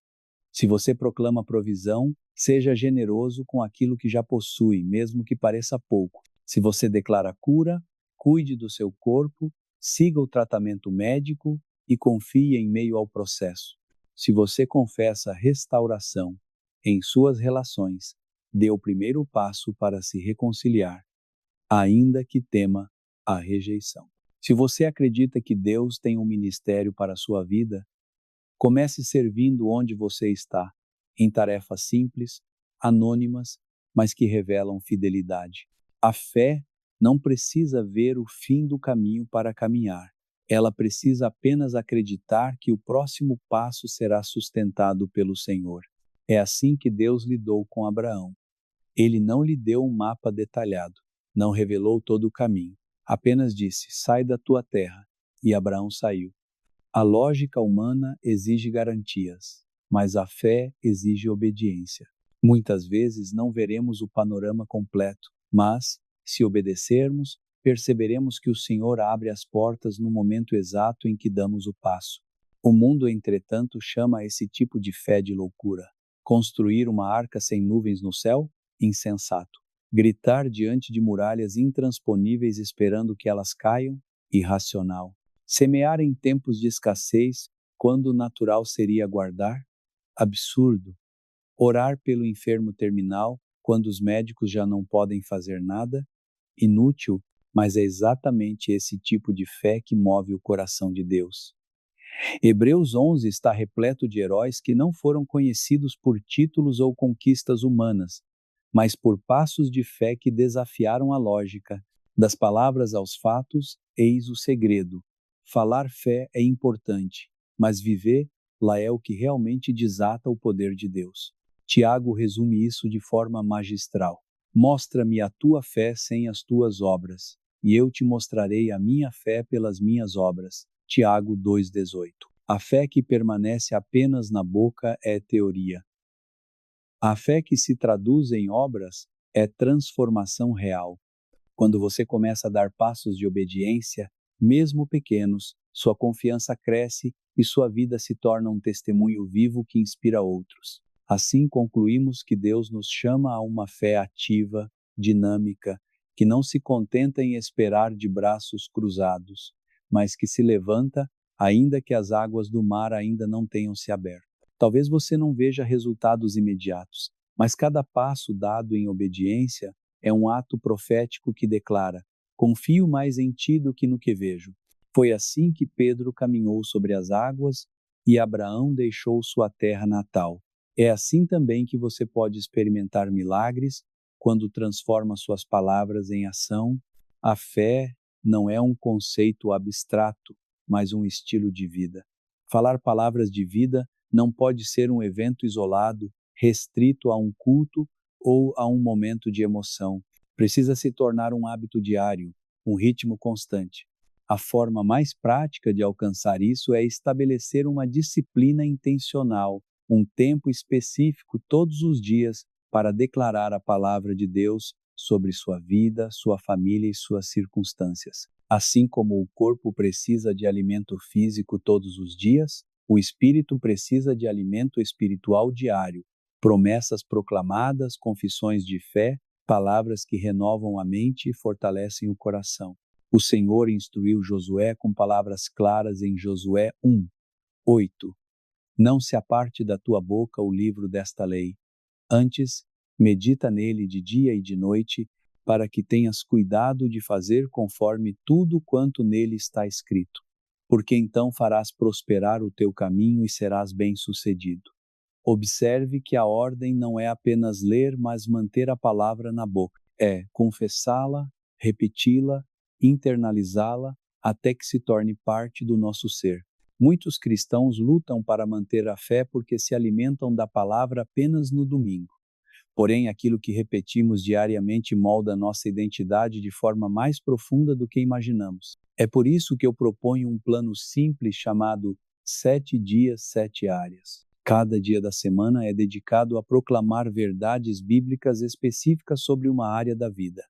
Se você proclama provisão, seja generoso com aquilo que já possui, mesmo que pareça pouco. Se você declara cura, cuide do seu corpo, siga o tratamento médico e confie em meio ao processo. Se você confessa restauração em suas relações, dê o primeiro passo para se reconciliar, ainda que tema a rejeição. Se você acredita que Deus tem um ministério para a sua vida, comece servindo onde você está, em tarefas simples, anônimas, mas que revelam fidelidade. A fé não precisa ver o fim do caminho para caminhar. Ela precisa apenas acreditar que o próximo passo será sustentado pelo Senhor. É assim que Deus lidou com Abraão. Ele não lhe deu um mapa detalhado, não revelou todo o caminho. Apenas disse: sai da tua terra. E Abraão saiu. A lógica humana exige garantias, mas a fé exige obediência. Muitas vezes não veremos o panorama completo, mas, se obedecermos, perceberemos que o Senhor abre as portas no momento exato em que damos o passo. O mundo, entretanto, chama esse tipo de fé de loucura. Construir uma arca sem nuvens no céu? Insensato. Gritar diante de muralhas intransponíveis esperando que elas caiam? Irracional. Semear em tempos de escassez, quando o natural seria guardar? Absurdo. Orar pelo enfermo terminal, quando os médicos já não podem fazer nada? Inútil, mas é exatamente esse tipo de fé que move o coração de Deus. Hebreus 11 está repleto de heróis que não foram conhecidos por títulos ou conquistas humanas, mas por passos de fé que desafiaram a lógica. Das palavras aos fatos, eis o segredo. Falar fé é importante, mas viver lá é o que realmente desata o poder de Deus. Tiago resume isso de forma magistral. Mostra-me a tua fé sem as tuas obras, e eu te mostrarei a minha fé pelas minhas obras. Tiago 2,18. A fé que permanece apenas na boca é teoria. A fé que se traduz em obras é transformação real. Quando você começa a dar passos de obediência, mesmo pequenos, sua confiança cresce e sua vida se torna um testemunho vivo que inspira outros. Assim concluímos que Deus nos chama a uma fé ativa, dinâmica, que não se contenta em esperar de braços cruzados, mas que se levanta, ainda que as águas do mar ainda não tenham se aberto. Talvez você não veja resultados imediatos, mas cada passo dado em obediência é um ato profético que declara: confio mais em ti do que no que vejo. Foi assim que Pedro caminhou sobre as águas e Abraão deixou sua terra natal. É assim também que você pode experimentar milagres quando transforma suas palavras em ação. A fé não é um conceito abstrato, mas um estilo de vida. Falar palavras de vida não pode ser um evento isolado, restrito a um culto ou a um momento de emoção. Precisa se tornar um hábito diário, um ritmo constante. A forma mais prática de alcançar isso é estabelecer uma disciplina intencional, um tempo específico todos os dias para declarar a palavra de Deus sobre sua vida, sua família e suas circunstâncias. Assim como o corpo precisa de alimento físico todos os dias, o espírito precisa de alimento espiritual diário. Promessas proclamadas, confissões de fé, palavras que renovam a mente e fortalecem o coração. O Senhor instruiu Josué com palavras claras em Josué 1:8. Não se aparte da tua boca o livro desta lei. Antes, medita nele de dia e de noite, para que tenhas cuidado de fazer conforme tudo quanto nele está escrito. Porque então farás prosperar o teu caminho e serás bem-sucedido. Observe que a ordem não é apenas ler, mas manter a palavra na boca. É confessá-la, repeti-la, internalizá-la, até que se torne parte do nosso ser. Muitos cristãos lutam para manter a fé porque se alimentam da palavra apenas no domingo. Porém, aquilo que repetimos diariamente molda nossa identidade de forma mais profunda do que imaginamos. É por isso que eu proponho um plano simples chamado 7 dias, 7 áreas. Cada dia da semana é dedicado a proclamar verdades bíblicas específicas sobre uma área da vida: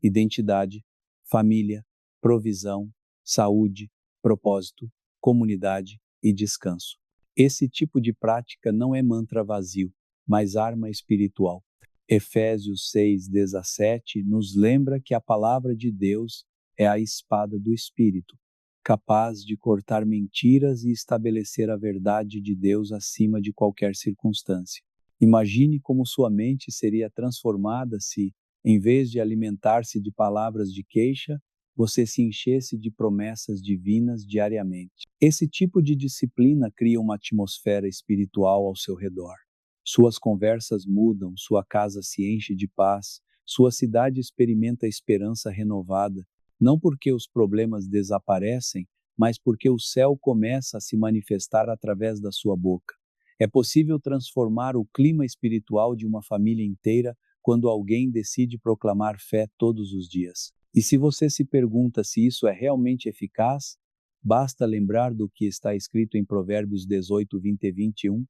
identidade, família, provisão, saúde, propósito, comunidade e descanso. Esse tipo de prática não é mantra vazio, mas arma espiritual. Efésios 6:17 nos lembra que a palavra de Deus é a espada do Espírito, capaz de cortar mentiras e estabelecer a verdade de Deus acima de qualquer circunstância. Imagine como sua mente seria transformada se, em vez de alimentar-se de palavras de queixa, você se enchesse de promessas divinas diariamente. Esse tipo de disciplina cria uma atmosfera espiritual ao seu redor. Suas conversas mudam, sua casa se enche de paz, sua cidade experimenta esperança renovada, não porque os problemas desaparecem, mas porque o céu começa a se manifestar através da sua boca. É possível transformar o clima espiritual de uma família inteira quando alguém decide proclamar fé todos os dias. E se você se pergunta se isso é realmente eficaz, basta lembrar do que está escrito em Provérbios 18, 20 e 21.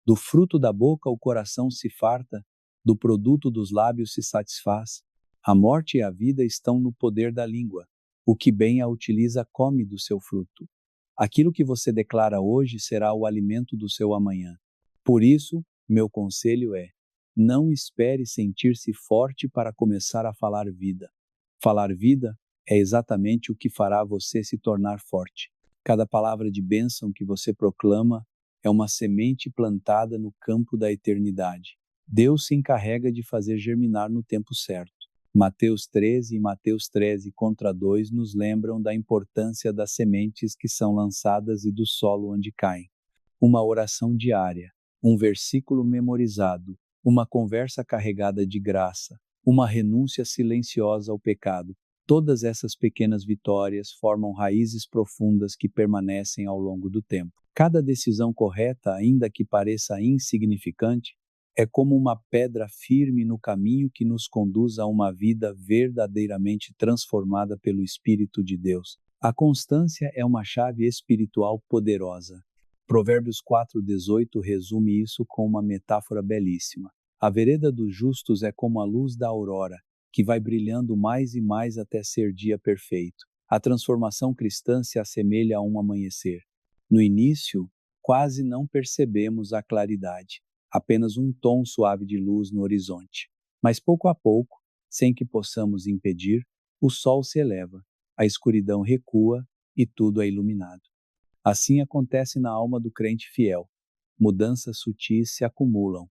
Do fruto da boca o coração se farta, do produto dos lábios se satisfaz. A morte e a vida estão no poder da língua. O que bem a utiliza come do seu fruto. Aquilo que você declara hoje será o alimento do seu amanhã. Por isso, meu conselho é: não espere sentir-se forte para começar a falar vida. Falar vida é exatamente o que fará você se tornar forte. Cada palavra de bênção que você proclama é uma semente plantada no campo da eternidade. Deus se encarrega de fazer germinar no tempo certo. Mateus 13 e Mateus 13:2 nos lembram da importância das sementes que são lançadas e do solo onde caem. Uma oração diária, um versículo memorizado, uma conversa carregada de graça, uma renúncia silenciosa ao pecado. Todas essas pequenas vitórias formam raízes profundas que permanecem ao longo do tempo. Cada decisão correta, ainda que pareça insignificante, é como uma pedra firme no caminho que nos conduz a uma vida verdadeiramente transformada pelo Espírito de Deus. A constância é uma chave espiritual poderosa. Provérbios 4:18 resume isso com uma metáfora belíssima. A vereda dos justos é como a luz da aurora, que vai brilhando mais e mais até ser dia perfeito. A transformação cristã se assemelha a um amanhecer. No início, quase não percebemos a claridade, apenas um tom suave de luz no horizonte. Mas pouco a pouco, sem que possamos impedir, o sol se eleva, a escuridão recua e tudo é iluminado. Assim acontece na alma do crente fiel. Mudanças sutis se acumulam,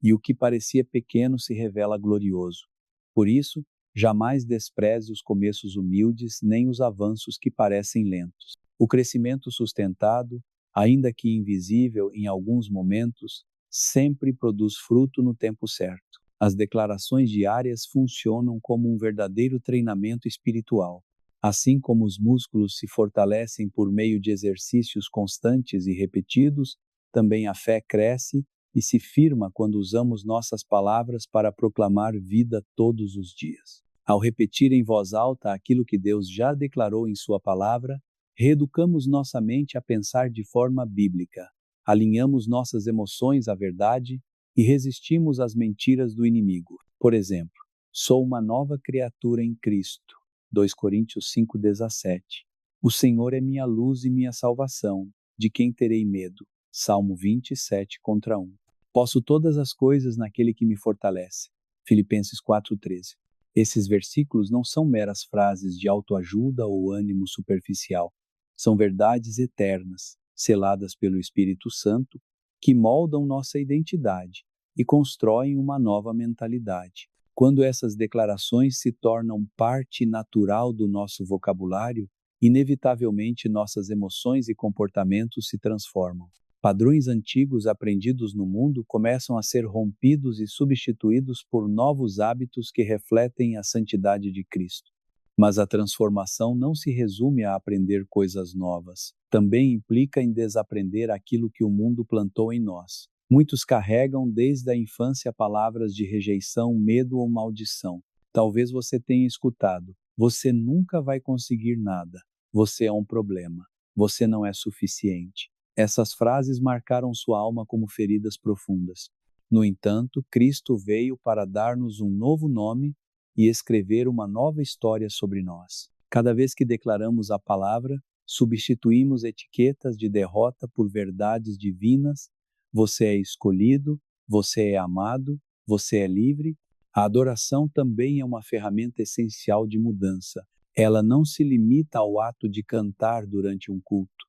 e o que parecia pequeno se revela glorioso. Por isso, jamais despreze os começos humildes nem os avanços que parecem lentos. O crescimento sustentado, ainda que invisível em alguns momentos, sempre produz fruto no tempo certo. As declarações diárias funcionam como um verdadeiro treinamento espiritual. Assim como os músculos se fortalecem por meio de exercícios constantes e repetidos, também a fé cresce e se firma quando usamos nossas palavras para proclamar vida todos os dias. Ao repetir em voz alta aquilo que Deus já declarou em sua palavra, reeducamos nossa mente a pensar de forma bíblica, alinhamos nossas emoções à verdade e resistimos às mentiras do inimigo. Por exemplo, sou uma nova criatura em Cristo. 2 Coríntios 5:17. O Senhor é minha luz e minha salvação, de quem terei medo? Salmo 27:1. Posso todas as coisas naquele que me fortalece. Filipenses 4:13. Esses versículos não são meras frases de autoajuda ou ânimo superficial. São verdades eternas, seladas pelo Espírito Santo, que moldam nossa identidade e constroem uma nova mentalidade. Quando essas declarações se tornam parte natural do nosso vocabulário, inevitavelmente nossas emoções e comportamentos se transformam. Padrões antigos aprendidos no mundo começam a ser rompidos e substituídos por novos hábitos que refletem a santidade de Cristo. Mas a transformação não se resume a aprender coisas novas. Também implica em desaprender aquilo que o mundo plantou em nós. Muitos carregam desde a infância palavras de rejeição, medo ou maldição. Talvez você tenha escutado: você nunca vai conseguir nada. Você é um problema. Você não é suficiente. Essas frases marcaram sua alma como feridas profundas. No entanto, Cristo veio para dar-nos um novo nome e escrever uma nova história sobre nós. Cada vez que declaramos a palavra, substituímos etiquetas de derrota por verdades divinas. Você é escolhido, você é amado, você é livre. A adoração também é uma ferramenta essencial de mudança. Ela não se limita ao ato de cantar durante um culto.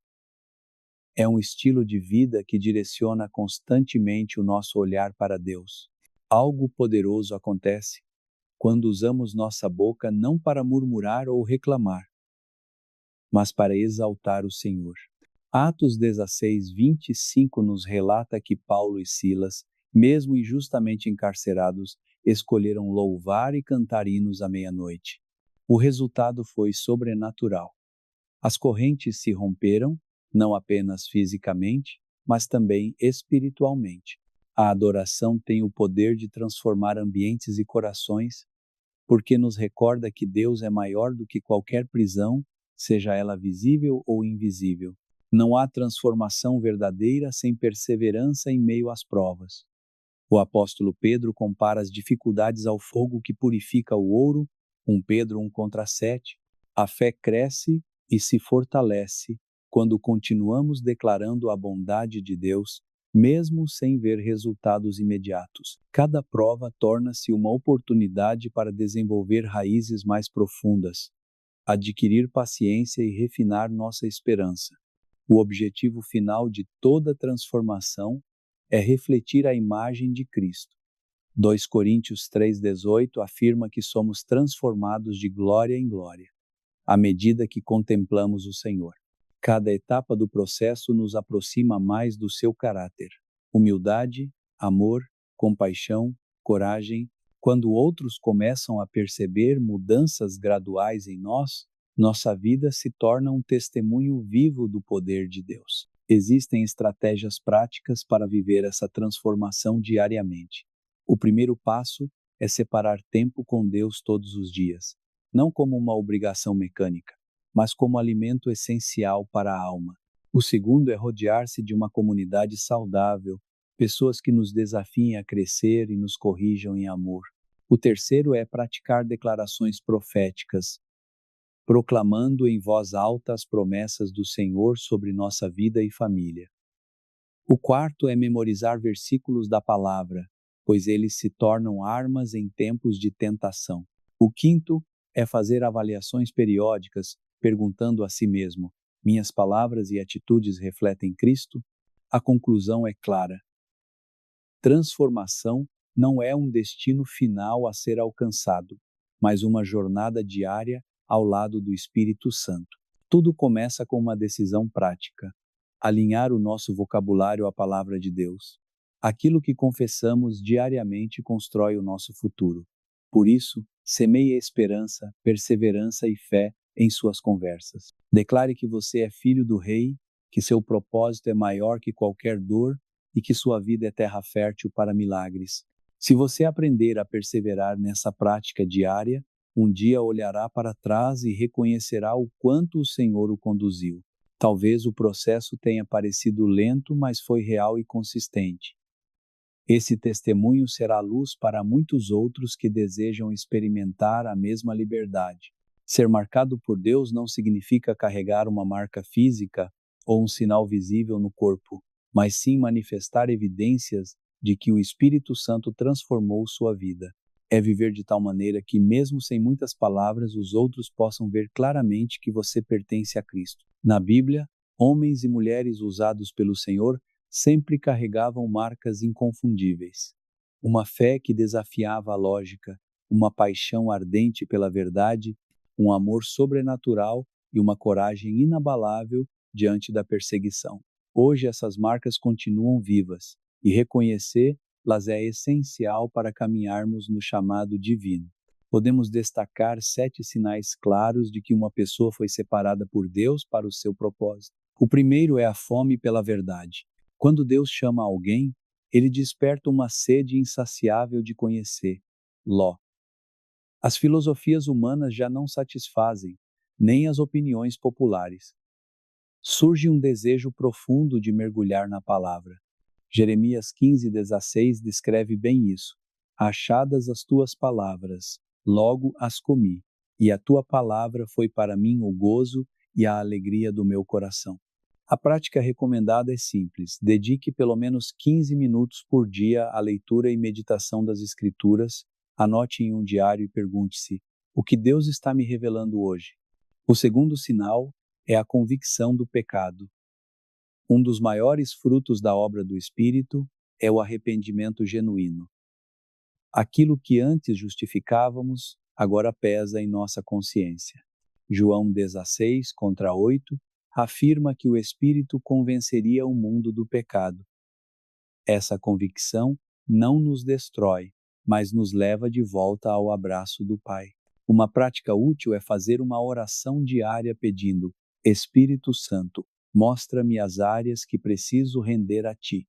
É um estilo de vida que direciona constantemente o nosso olhar para Deus. Algo poderoso acontece quando usamos nossa boca não para murmurar ou reclamar, mas para exaltar o Senhor. Atos 16:25 nos relata que Paulo e Silas, mesmo injustamente encarcerados, escolheram louvar e cantar hinos à meia-noite. O resultado foi sobrenatural. As correntes se romperam, não apenas fisicamente, mas também espiritualmente. A adoração tem o poder de transformar ambientes e corações, porque nos recorda que Deus é maior do que qualquer prisão, seja ela visível ou invisível. Não há transformação verdadeira sem perseverança em meio às provas. O apóstolo Pedro compara as dificuldades ao fogo que purifica o ouro, 1 Pedro 1:7. A fé cresce e se fortalece quando continuamos declarando a bondade de Deus, mesmo sem ver resultados imediatos. Cada prova torna-se uma oportunidade para desenvolver raízes mais profundas, adquirir paciência e refinar nossa esperança. O objetivo final de toda transformação é refletir a imagem de Cristo. 2 Coríntios 3:18 afirma que somos transformados de glória em glória, à medida que contemplamos o Senhor. Cada etapa do processo nos aproxima mais do seu caráter. Humildade, amor, compaixão, coragem. Quando outros começam a perceber mudanças graduais em nós, nossa vida se torna um testemunho vivo do poder de Deus. Existem estratégias práticas para viver essa transformação diariamente. O primeiro passo é separar tempo com Deus todos os dias, não como uma obrigação mecânica, mas como alimento essencial para a alma. O segundo é rodear-se de uma comunidade saudável, pessoas que nos desafiem a crescer e nos corrijam em amor. O terceiro é praticar declarações proféticas, proclamando em voz alta as promessas do Senhor sobre nossa vida e família. O quarto é memorizar versículos da palavra, pois eles se tornam armas em tempos de tentação. O quinto é fazer avaliações periódicas, perguntando a si mesmo: minhas palavras e atitudes refletem Cristo? A conclusão é clara. Transformação não é um destino final a ser alcançado, mas uma jornada diária ao lado do Espírito Santo. Tudo começa com uma decisão prática: alinhar o nosso vocabulário à palavra de Deus. Aquilo que confessamos diariamente constrói o nosso futuro. Por isso, semeie esperança, perseverança e fé em suas conversas. Declare que você é filho do Rei, que seu propósito é maior que qualquer dor e que sua vida é terra fértil para milagres. Se você aprender a perseverar nessa prática diária, um dia olhará para trás e reconhecerá o quanto o Senhor o conduziu. Talvez o processo tenha parecido lento, mas foi real e consistente. Esse testemunho será luz para muitos outros que desejam experimentar a mesma liberdade. Ser marcado por Deus não significa carregar uma marca física ou um sinal visível no corpo, mas sim manifestar evidências de que o Espírito Santo transformou sua vida. É viver de tal maneira que, mesmo sem muitas palavras, os outros possam ver claramente que você pertence a Cristo. Na Bíblia, homens e mulheres usados pelo Senhor sempre carregavam marcas inconfundíveis. Uma fé que desafiava a lógica, uma paixão ardente pela verdade, um amor sobrenatural e uma coragem inabalável diante da perseguição. Hoje essas marcas continuam vivas, e reconhecê-las é essencial para caminharmos no chamado divino. Podemos destacar 7 sinais claros de que uma pessoa foi separada por Deus para o seu propósito. O primeiro é a fome pela verdade. Quando Deus chama alguém, ele desperta uma sede insaciável de conhecer. Ló. As filosofias humanas já não satisfazem, nem as opiniões populares. Surge um desejo profundo de mergulhar na palavra. Jeremias 15:16 descreve bem isso. Achadas as tuas palavras, logo as comi, e a tua palavra foi para mim o gozo e a alegria do meu coração. A prática recomendada é simples: dedique pelo menos 15 minutos por dia à leitura e meditação das Escrituras, anote em um diário e pergunte-se: o que Deus está me revelando hoje? O segundo sinal é a convicção do pecado. Um dos maiores frutos da obra do Espírito é o arrependimento genuíno. Aquilo que antes justificávamos, agora pesa em nossa consciência. João 16:8 afirma que o Espírito convenceria o mundo do pecado. Essa convicção não nos destrói, mas nos leva de volta ao abraço do Pai. Uma prática útil é fazer uma oração diária pedindo: Espírito Santo, mostra-me as áreas que preciso render a Ti.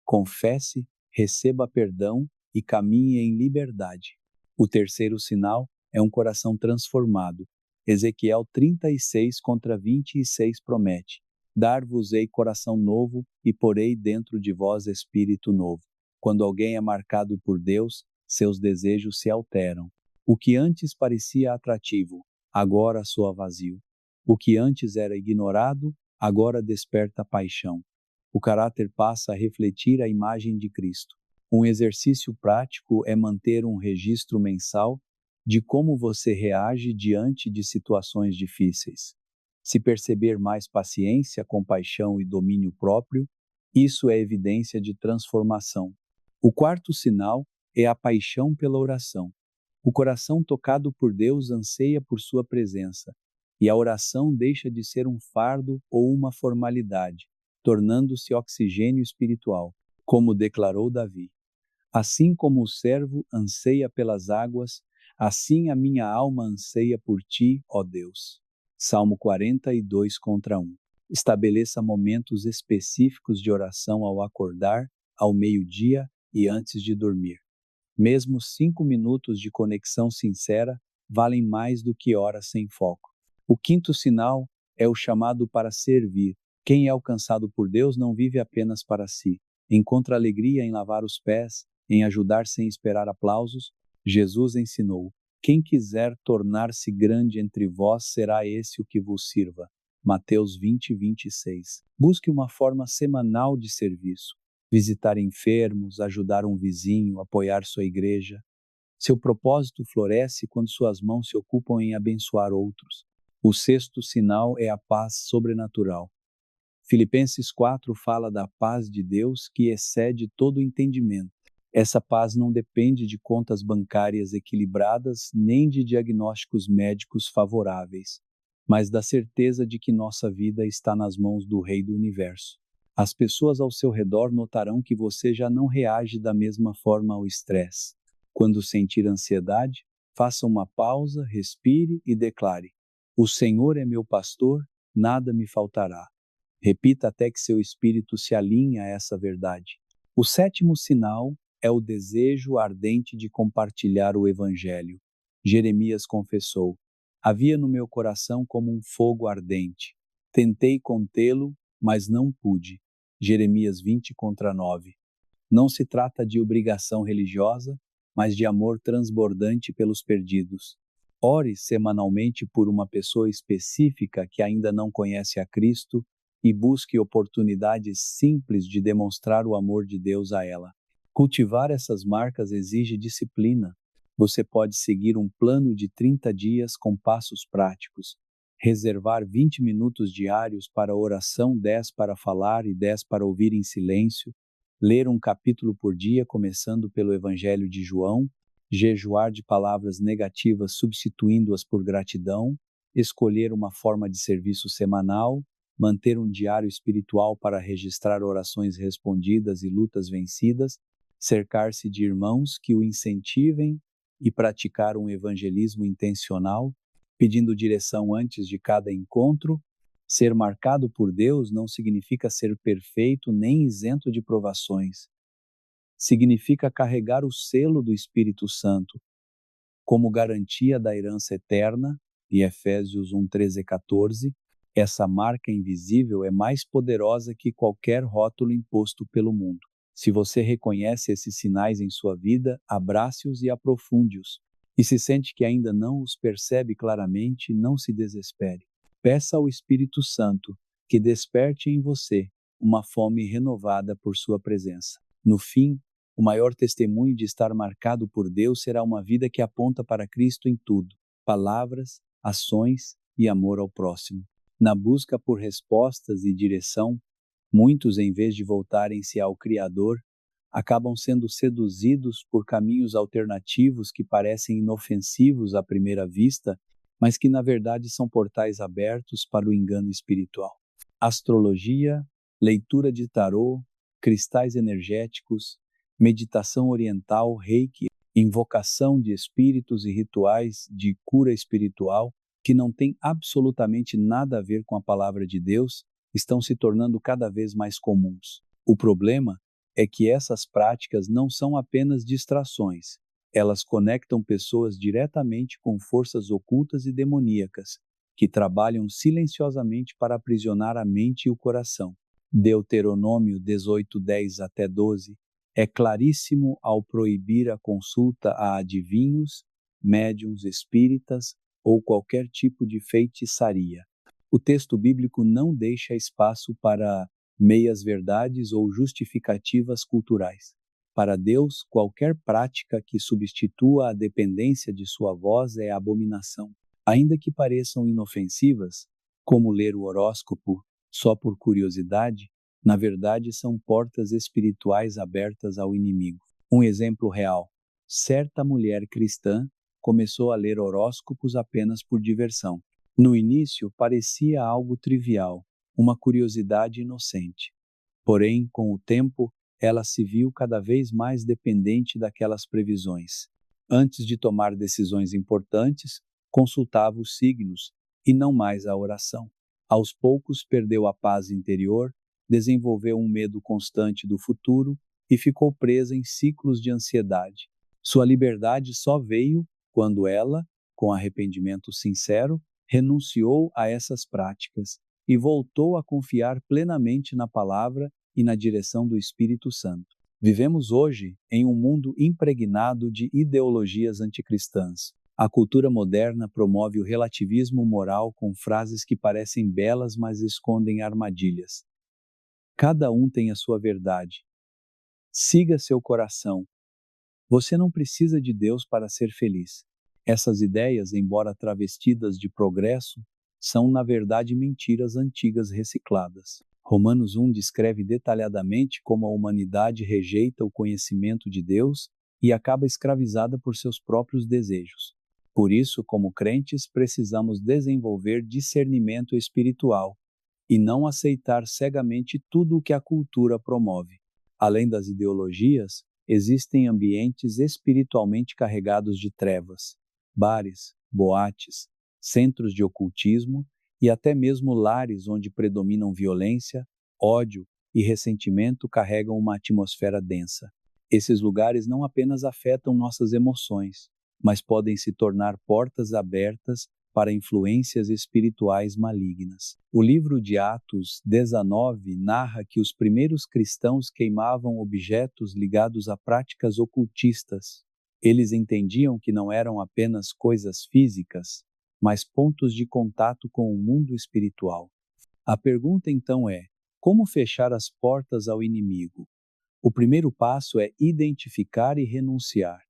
Confesse, receba perdão e caminhe em liberdade. O terceiro sinal é um coração transformado. Ezequiel 36:26 promete: dar-vos-ei coração novo e porei dentro de vós espírito novo. Quando alguém é marcado por Deus, seus desejos se alteram. O que antes parecia atrativo, agora soa vazio. O que antes era ignorado, agora desperta paixão. O caráter passa a refletir a imagem de Cristo. Um exercício prático é manter um registro mensal de como você reage diante de situações difíceis. Se perceber mais paciência, compaixão e domínio próprio, isso é evidência de transformação. O quarto sinal é a paixão pela oração. O coração tocado por Deus anseia por sua presença, e a oração deixa de ser um fardo ou uma formalidade, tornando-se oxigênio espiritual, como declarou Davi. Assim como o servo anseia pelas águas, assim a minha alma anseia por ti, ó Deus. Salmo 42:1. Estabeleça momentos específicos de oração ao acordar, ao meio-dia e antes de dormir. Mesmo 5 minutos de conexão sincera valem mais do que horas sem foco. O quinto sinal é o chamado para servir. Quem é alcançado por Deus não vive apenas para si. Encontra alegria em lavar os pés, em ajudar sem esperar aplausos. Jesus ensinou: quem quiser tornar-se grande entre vós, será esse o que vos sirva. Mateus 20:26. Busque uma forma semanal de serviço. Visitar enfermos, ajudar um vizinho, apoiar sua igreja. Seu propósito floresce quando suas mãos se ocupam em abençoar outros. O sexto sinal é a paz sobrenatural. Filipenses 4 fala da paz de Deus que excede todo entendimento. Essa paz não depende de contas bancárias equilibradas nem de diagnósticos médicos favoráveis, mas da certeza de que nossa vida está nas mãos do Rei do Universo. As pessoas ao seu redor notarão que você já não reage da mesma forma ao estresse. Quando sentir ansiedade, faça uma pausa, respire e declare: o Senhor é meu pastor, nada me faltará. Repita até que seu espírito se alinhe a essa verdade. O sétimo sinal é o desejo ardente de compartilhar o Evangelho. Jeremias confessou: havia no meu coração como um fogo ardente. Tentei contê-lo, mas não pude. Jeremias 20:9. Não se trata de obrigação religiosa, mas de amor transbordante pelos perdidos. Ore semanalmente por uma pessoa específica que ainda não conhece a Cristo e busque oportunidades simples de demonstrar o amor de Deus a ela. Cultivar essas marcas exige disciplina. Você pode seguir um plano de 30 dias com passos práticos. Reservar 20 minutos diários para oração, 10 para falar e 10 para ouvir em silêncio. Ler um capítulo por dia, começando pelo Evangelho de João. Jejuar de palavras negativas, substituindo-as por gratidão. Escolher uma forma de serviço semanal. Manter um diário espiritual para registrar orações respondidas e lutas vencidas. Cercar-se de irmãos que o incentivem e praticar um evangelismo intencional, pedindo direção antes de cada encontro. Ser marcado por Deus não significa ser perfeito nem isento de provações. Significa carregar o selo do Espírito Santo como garantia da herança eterna, e Efésios 1:13-14, essa marca invisível é mais poderosa que qualquer rótulo imposto pelo mundo. Se você reconhece esses sinais em sua vida, abrace-os e aprofunde-os. E se sente que ainda não os percebe claramente, não se desespere. Peça ao Espírito Santo que desperte em você uma fome renovada por sua presença. No fim, o maior testemunho de estar marcado por Deus será uma vida que aponta para Cristo em tudo: palavras, ações e amor ao próximo. Na busca por respostas e direção, muitos, em vez de voltarem-se ao Criador, acabam sendo seduzidos por caminhos alternativos que parecem inofensivos à primeira vista, mas que na verdade são portais abertos para o engano espiritual. Astrologia, leitura de tarô, cristais energéticos, meditação oriental, reiki, invocação de espíritos e rituais de cura espiritual que não têm absolutamente nada a ver com a palavra de Deus, estão se tornando cada vez mais comuns. O problema é que essas práticas não são apenas distrações. Elas conectam pessoas diretamente com forças ocultas e demoníacas, que trabalham silenciosamente para aprisionar a mente e o coração. Deuteronômio 18:10-12 é claríssimo ao proibir a consulta a adivinhos, médiuns espíritas ou qualquer tipo de feitiçaria. O texto bíblico não deixa espaço para meias-verdades ou justificativas culturais. Para Deus, qualquer prática que substitua a dependência de sua voz é abominação. Ainda que pareçam inofensivas, como ler o horóscopo só por curiosidade, na verdade são portas espirituais abertas ao inimigo. Um exemplo real: certa mulher cristã começou a ler horóscopos apenas por diversão. No início parecia algo trivial, uma curiosidade inocente. Porém, com o tempo, ela se viu cada vez mais dependente daquelas previsões. Antes de tomar decisões importantes, consultava os signos e não mais a oração. Aos poucos, perdeu a paz interior, desenvolveu um medo constante do futuro e ficou presa em ciclos de ansiedade. Sua liberdade só veio quando ela, com arrependimento sincero, renunciou a essas práticas e voltou a confiar plenamente na palavra e na direção do Espírito Santo. Vivemos hoje em um mundo impregnado de ideologias anticristãs. A cultura moderna promove o relativismo moral com frases que parecem belas, mas escondem armadilhas. Cada um tem a sua verdade. Siga seu coração. Você não precisa de Deus para ser feliz. Essas ideias, embora travestidas de progresso, são na verdade mentiras antigas recicladas. Romanos 1 descreve detalhadamente como a humanidade rejeita o conhecimento de Deus e acaba escravizada por seus próprios desejos. Por isso, como crentes, precisamos desenvolver discernimento espiritual e não aceitar cegamente tudo o que a cultura promove. Além das ideologias, existem ambientes espiritualmente carregados de trevas, bares, boates, centros de ocultismo e até mesmo lares onde predominam violência, ódio e ressentimento carregam uma atmosfera densa. Esses lugares não apenas afetam nossas emoções, mas podem se tornar portas abertas para influências espirituais malignas. O livro de Atos 19 narra que os primeiros cristãos queimavam objetos ligados a práticas ocultistas. Eles entendiam que não eram apenas coisas físicas, mas pontos de contato com o mundo espiritual. A pergunta então é: como fechar as portas ao inimigo? O primeiro passo é identificar e renunciar.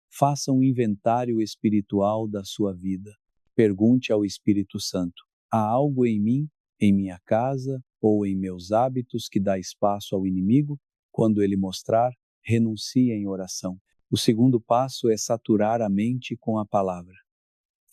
Faça um inventário espiritual da sua vida. Pergunte ao Espírito Santo: há algo em mim, em minha casa ou em meus hábitos que dá espaço ao inimigo? Quando ele mostrar, renuncie em oração. O segundo passo é saturar a mente com a palavra.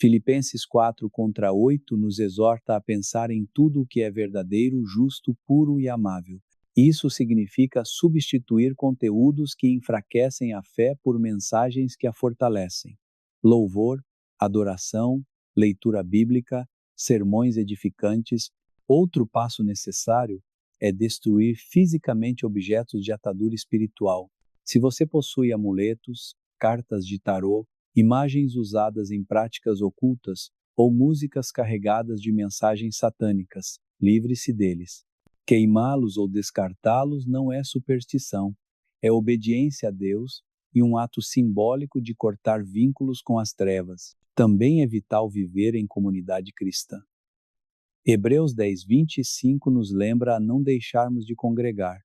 Filipenses 4:8 nos exorta a pensar em tudo o que é verdadeiro, justo, puro e amável. Isso significa substituir conteúdos que enfraquecem a fé por mensagens que a fortalecem. Louvor, adoração, leitura bíblica, sermões edificantes. Outro passo necessário é destruir fisicamente objetos de atadura espiritual. Se você possui amuletos, cartas de tarô, imagens usadas em práticas ocultas ou músicas carregadas de mensagens satânicas, livre-se deles. Queimá-los ou descartá-los não é superstição, é obediência a Deus e um ato simbólico de cortar vínculos com as trevas. Também é vital viver em comunidade cristã. Hebreus 10:25 nos lembra a não deixarmos de congregar,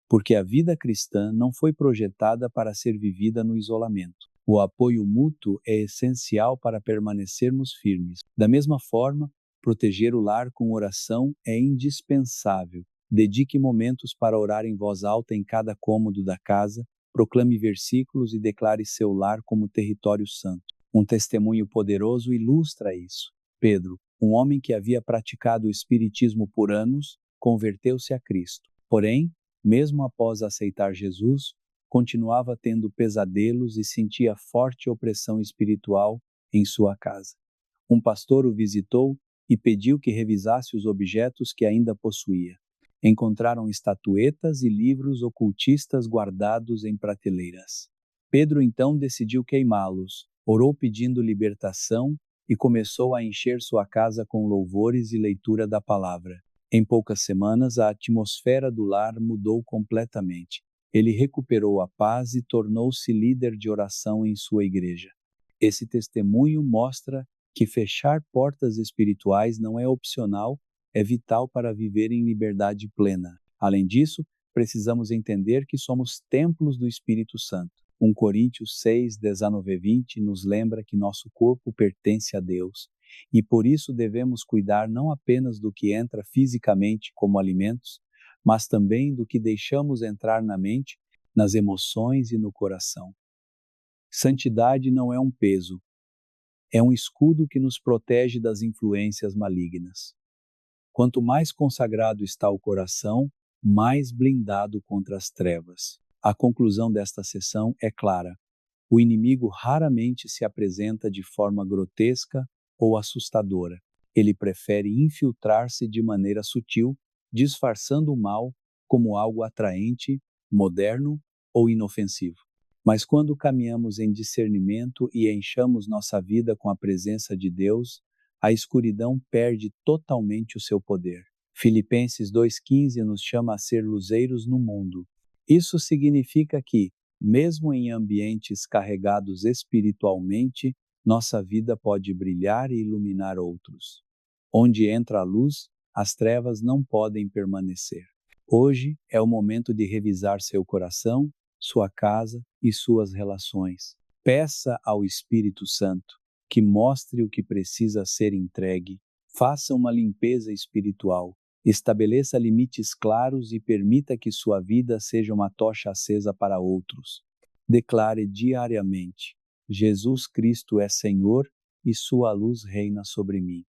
porque a vida cristã não foi projetada para ser vivida no isolamento. O apoio mútuo é essencial para permanecermos firmes. Da mesma forma, proteger o lar com oração é indispensável. Dedique momentos para orar em voz alta em cada cômodo da casa, proclame versículos e declare seu lar como território santo. Um testemunho poderoso ilustra isso. Pedro, um homem que havia praticado o espiritismo por anos, converteu-se a Cristo. Porém, mesmo após aceitar Jesus, continuava tendo pesadelos e sentia forte opressão espiritual em sua casa. Um pastor o visitou e pediu que revisasse os objetos que ainda possuía. Encontraram estatuetas e livros ocultistas guardados em prateleiras. Pedro então decidiu queimá-los, orou pedindo libertação e começou a encher sua casa com louvores e leitura da palavra. Em poucas semanas, a atmosfera do lar mudou completamente. Ele recuperou a paz e tornou-se líder de oração em sua igreja. Esse testemunho mostra que fechar portas espirituais não é opcional, é vital para viver em liberdade plena. Além disso, precisamos entender que somos templos do Espírito Santo. 1 Coríntios 6, 19 e 20 nos lembra que nosso corpo pertence a Deus e por isso devemos cuidar não apenas do que entra fisicamente como alimentos, mas também do que deixamos entrar na mente, nas emoções e no coração. Santidade não é um peso, é um escudo que nos protege das influências malignas. Quanto mais consagrado está o coração, mais blindado contra as trevas. A conclusão desta sessão é clara. O inimigo raramente se apresenta de forma grotesca ou assustadora. Ele prefere infiltrar-se de maneira sutil, disfarçando o mal como algo atraente, moderno ou inofensivo. Mas quando caminhamos em discernimento e enchamos nossa vida com a presença de Deus, a escuridão perde totalmente o seu poder. Filipenses 2,15 nos chama a ser luzeiros no mundo. Isso significa que, mesmo em ambientes carregados espiritualmente, nossa vida pode brilhar e iluminar outros. Onde entra a luz, as trevas não podem permanecer. Hoje é o momento de revisar seu coração, sua casa e suas relações. Peça ao Espírito Santo que mostre o que precisa ser entregue. Faça uma limpeza espiritual. Estabeleça limites claros e permita que sua vida seja uma tocha acesa para outros. Declare diariamente: Jesus Cristo é Senhor e sua luz reina sobre mim.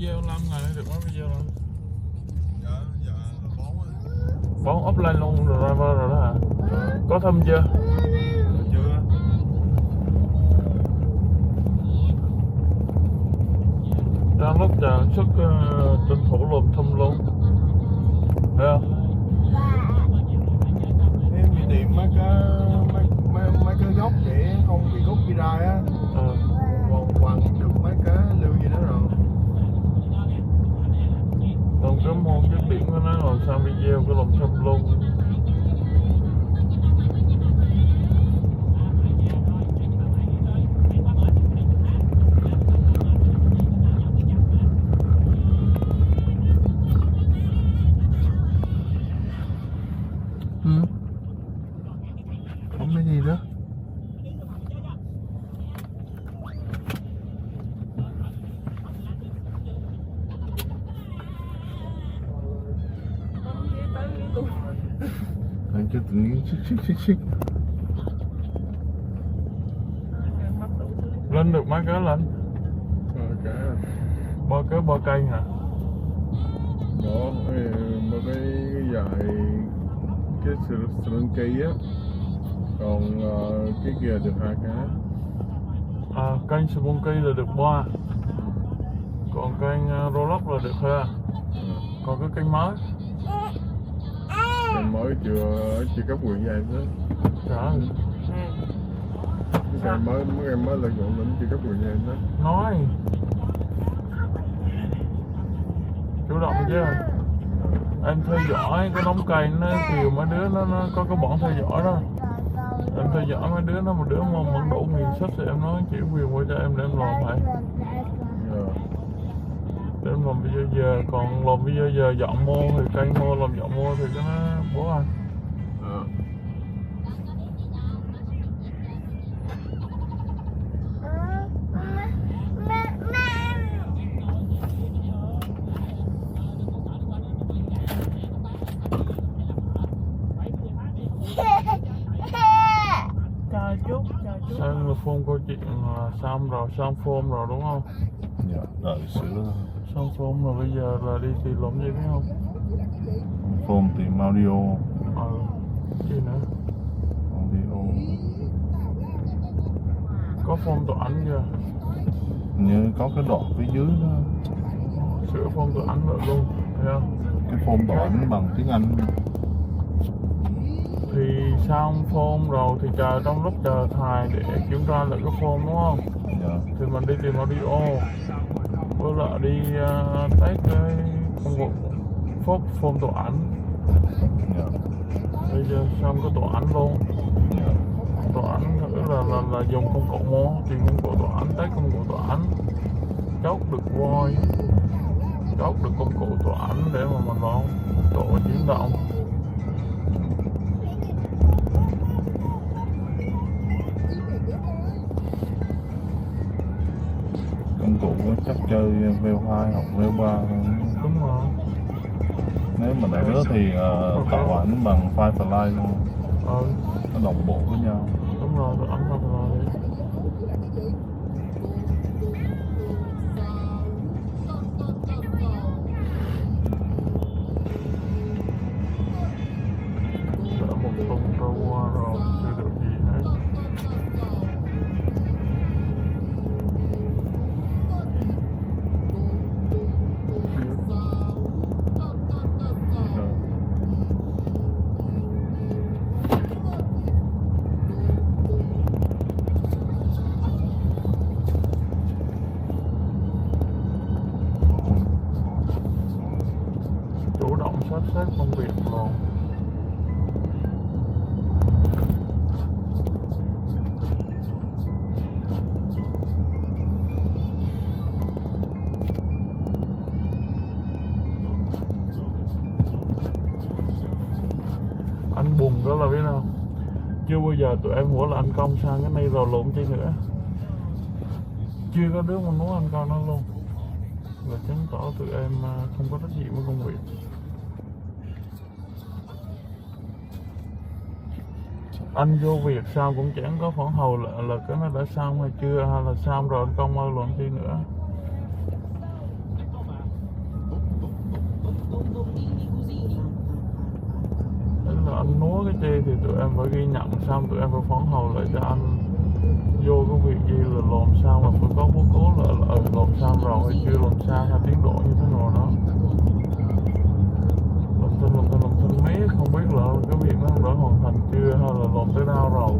video 5 ngày được mấy video rồi. Dạ bón offline luôn rồi đó hả? Có thâm chưa? Chưa. Đang lúc chờ sức tranh thủ lùm thum luôn. Thấy không? Em đi tìm mấy cái gốc để không bị gốc bị rai á. Còn được mấy cái lưu gì đó rồi. Còn cái môn cái biển của nó rồi sang video cái lùm thum luôn. Không cái gì đó. Anh cho tự nhiên xích. Lên được mấy cái lên. Ba cây hả? Đó, một cái dài cái sườn cây á. Còn cái kia được 2 cái. Kênh Smoky là được 3. Còn kênh Rolex là được 2. Còn cái kênh mới. Kênh mới chưa cấp quyền vậy nữa. Trời. Cái kênh mới là gọn lĩnh chưa cấp quyền vậy nữa. Nói chủ động chứ. Em theo dõi cái đống cây nó chiều mấy đứa nó có cái bọn theo dõi đó. Em theo dõi mấy đứa nó, một đứa mà vẫn đủ miền sách thì em nói chỉ quyền qua cho em để em làm vậy. Để em làm video giờ, còn làm video giờ dọn mô thì cây mô làm dọn mô thì cái nó bố anh. Sang là phone câu chuyện là xong rồi, xong phone rồi đúng không? Dạ, đợi sửa. Xong phone rồi bây giờ là đi tìm lộn gì biết không? Phone tìm audio. Gì nữa? Audio. Có phone tụi ảnh chưa? Như có cái đoạn phía dưới đó. Sửa phone tụi ảnh lại luôn, thấy không? Cái phone tụi ảnh bằng tiếng Anh. Thì xong phone rồi thì chờ trong lúc chờ thài để kiểm tra lại cái phone đúng không? Dạ. Thì mình đi tìm audio. Với lại đi test cái công cụ phone tụi ảnh. Dạ. Bây giờ xong cái tụi ảnh luôn. Dạ. Tụi ảnh thử là dùng công cụ mô, tìm công cụ tụi ảnh, test công cụ tụi ảnh, chốt được voi, chốt được công cụ tụi ảnh để mà mình làm tổ chuyển động. Công cụ chắc chơi V2 hoặc V3 Đúng rồi. Nếu mà để nữa thì tạo ảnh bằng Firefly luôn. Nó đồng bộ với nhau. Đúng rồi, tụi ảnh đồng rồi. Đã một tuần trôi qua rồi, chưa được gì hết. Chủ động sắp xếp công việc luôn. Anh buồn đó là biết không? Chưa bao giờ tụi em hỏi là anh công sang cái này rồi lộn chi nữa. Chưa có đứa mà nói anh công nó luôn. Là chứng tỏ tụi em không có trách nhiệm với công việc. Anh vô việc sao cũng chẳng có phản hồi là cái nó đã xong hay chưa, hay là xong rồi anh công ơi luận chi nữa. Tức là anh nói cái chi thì tụi em phải ghi nhận xong tụi em phải phản hồi lại cho anh. vô cái việc gì là làm sao mà phải có bố cố là làm sao rồi hay chưa, làm sao hay tiến độ như thế nào đó. Làm thinh mấy không biết là cái việc nó đã hoàn thành chưa hay là làm tới đâu rồi.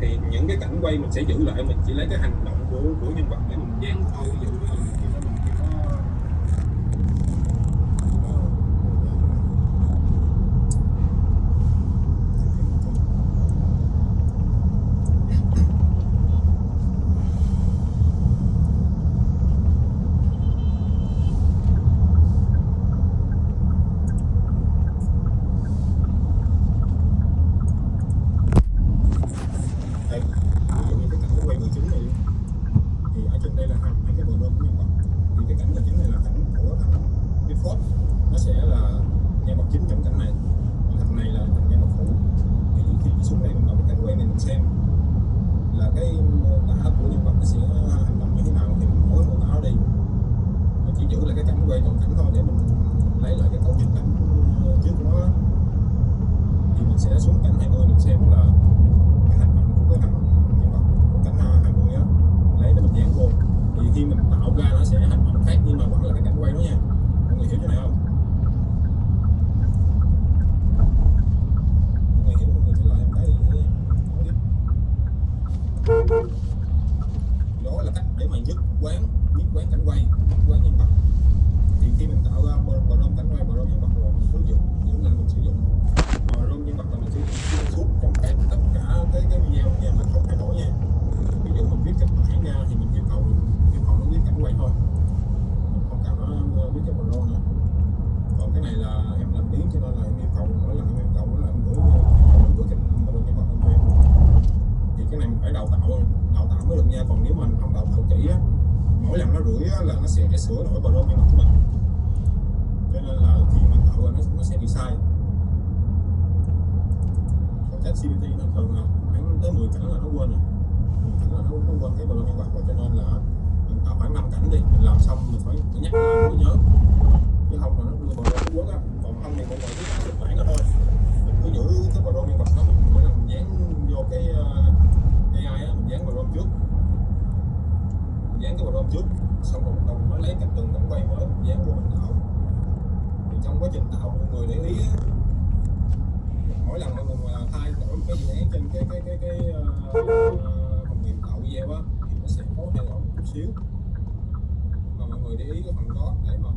Thì những cái cảnh quay mình sẽ giữ lại, mình chỉ lấy cái hành động của nhân vật để mình dán thôi, ví dụ như khi đó mình chỉ có đây, ví dụ như cái cảnh quay 19 này thì ở trên đây là hai cái bờ lưng của nhân vật. sẽ sửa đổi vào nhân vật của mình, cho nên là khi mình tạo ra nó sẽ bị sai. Còn ChatGPT nó thường là khoảng tới 10 cảnh là nó quên rồi, 10 cảnh là nó quên cái vào nhân vật rồi, cho nên là mình tạo khoảng 5 cảnh đi, mình làm xong mình phải nhắc lại mới nhớ, chứ không là nó đưa vào nó quên á. Còn không thì mọi người cứ kịch bản đó thôi, mình cứ giữ cái vào nhân vật đó, mình mỗi lần mình dán vô cái AI á, mình dán vào trước, mình dán cái vào trước, xong rồi mình mới lấy các từng cảnh quay mới mình dán vô mình tạo. Thì trong quá trình tạo mọi người để ý á, mỗi lần mọi người mà thay đổi một cái dự án trên cái phần mềm tạo video á thì nó sẽ có thay đổi một chút xíu, mà mọi người để ý cái phần đó để mà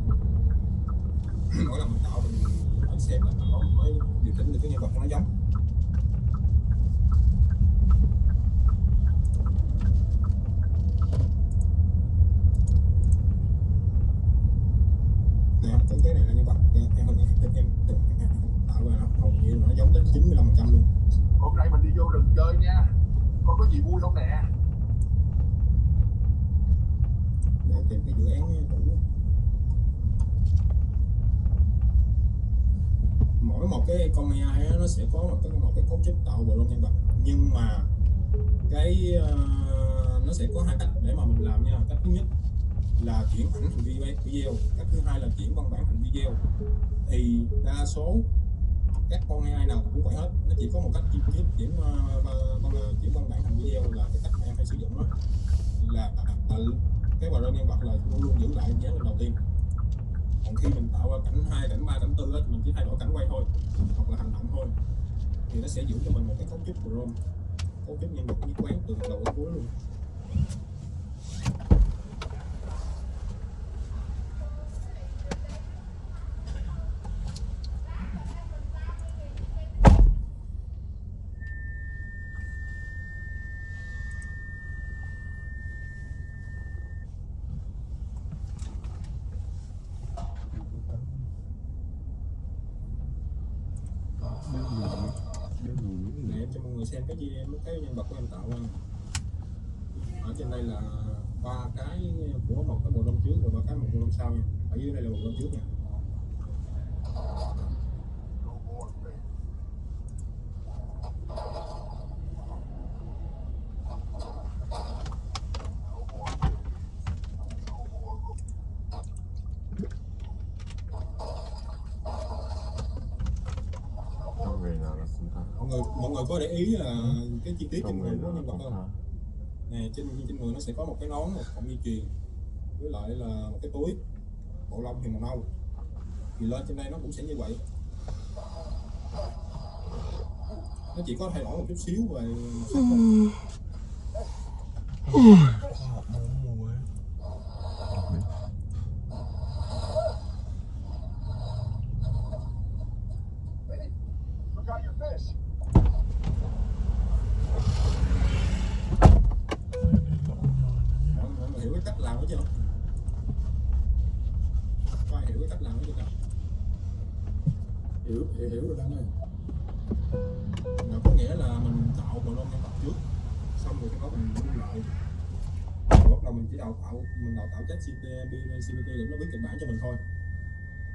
mỗi lần mình tạo mình xem là nó mới điều chỉnh được cái nhân vật nó giống. Nè, cái này là nhân vật em tạo ra hầu như nó giống đến 95% luôn. Hôm nay mình đi vô rừng chơi nha, con có gì vui không nè? Để tìm cái dự án cũ. Mỗi một cái con AI nó sẽ có một cái cấu trúc tạo bộ nhân vật, nhưng mà cái nó sẽ có hai cách để mà mình làm nha. Cách thứ nhất là chuyển ảnh thành video, cách thứ hai là chuyển văn bản thành video. Thì đa số các con AI nào cũng vậy hết, nó chỉ có một cách chuyển văn bản thành video là cái cách mà em hay sử dụng đó, là cái vào nhân vật là luôn luôn giữ lại dáng lên đầu tiên. Còn khi mình tạo ra cảnh 2, cảnh 3, cảnh 4 á, mình chỉ thay đổi cảnh quay thôi hoặc là hành động thôi, thì nó sẽ giữ cho mình một cái cấu trúc prompt, cấu trúc nhân vật nhất quán từ đầu đến cuối luôn. Để em cho mọi người xem cái nhân vật của em tạo ra. Ở trên đây là 3 cái của một cái bộ lông trước rồi 3 cái một bộ lông sau nha. Ở dưới đây là bộ lông trước nha. Mọi người có để ý là cái chi tiết trên người của nhân vật không? Nè, trên người nó sẽ có một cái nón, một cọng dây chuyền, với lại là một cái túi, bộ lông thì màu nâu. Thì lên trên đây nó cũng sẽ như vậy. Nó chỉ có thay đổi một chút xíu về hiểu cái cách làm đó chưa? Coi hiểu cái cách làm đó chưa? Hiểu rồi Đăng ơi. Có nghĩa là mình tạo bộ lông nhân vật trước, xong rồi cái đó mình lưu lại. Bắt đầu mình chỉ đào tạo ChatGPT để nó viết kịch bản cho mình thôi.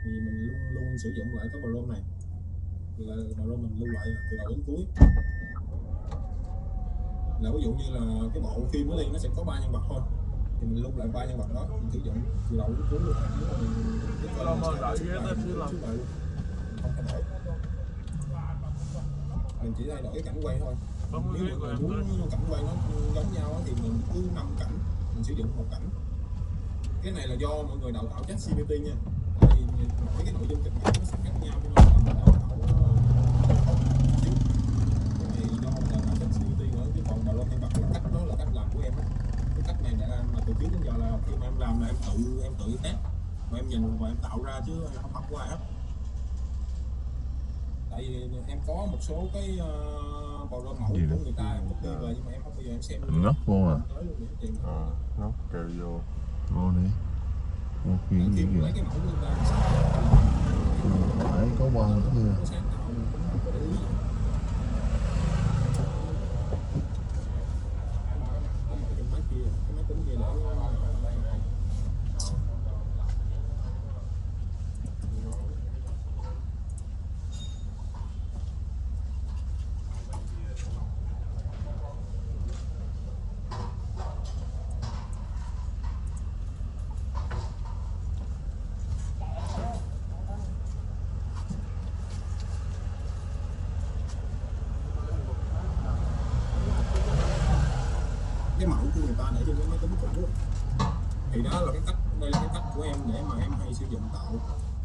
Thì mình luôn sử dụng lại cái bộ lông này, là bộ lông mình lưu lại từ đầu đến cuối. Là ví dụ như là cái bộ phim mới lên nó sẽ có 3 nhân vật thôi, thì mình lưu lại 3 nhân vật đó, mình sử dụng từ đầu đến cuối luôn. Nếu mà mình không thay đổi, mình chỉ thay đổi cái cảnh quay thôi. Nếu mọi người muốn cảnh quay nó giống nhau thì mình cứ 5 cảnh mình sử dụng 1 cảnh. Cái này là do mọi người đào tạo ChatGPT nha, tại vì mỗi cái nội dung kịch bản nó sẽ khác nhau, cho nên là mình đào tạo chứ cái này do mình đào tạo ChatGPT nữa, chứ còn đào lên nhân vật là cách đó là cách làm của em á. Cái cách này đã làm mà từ trước đến giờ là khi mà em làm là em tự test và em nhìn và em tạo ra chứ em không học của ai hết. Tại vì em có một số cái bộ lông mẫu của người ta em copy về, nhưng mà em không bao giờ em xem ngất vô à. Nó kêu vô đi một chuyện gì lấy cái mẫu của người ta phải có bông kia.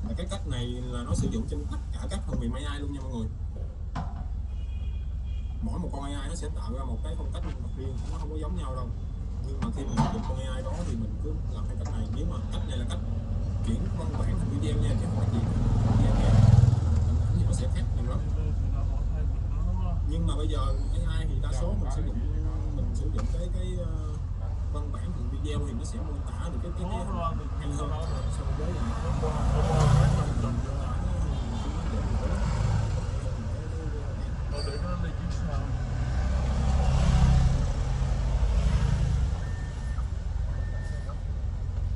Và cái cách này là nó sử dụng trên tất cả các phần mềm AI luôn nha mọi người. Mỗi một con AI nó sẽ tạo ra một cái phong cách riêng, nó không có giống nhau đâu. Nhưng mà khi mình sử dụng con AI đó thì mình cứ làm cái cách này. Nếu mà cách này là cách chuyển văn bản thành video nha, chứ không phải chuyện video nha. Hình ảnh thì nó sẽ khác nhiều lắm. Nhưng mà bây giờ AI thì đa số mình sử dụng cái văn bản thành video thì nó sẽ mô tả được cái hay hơn so với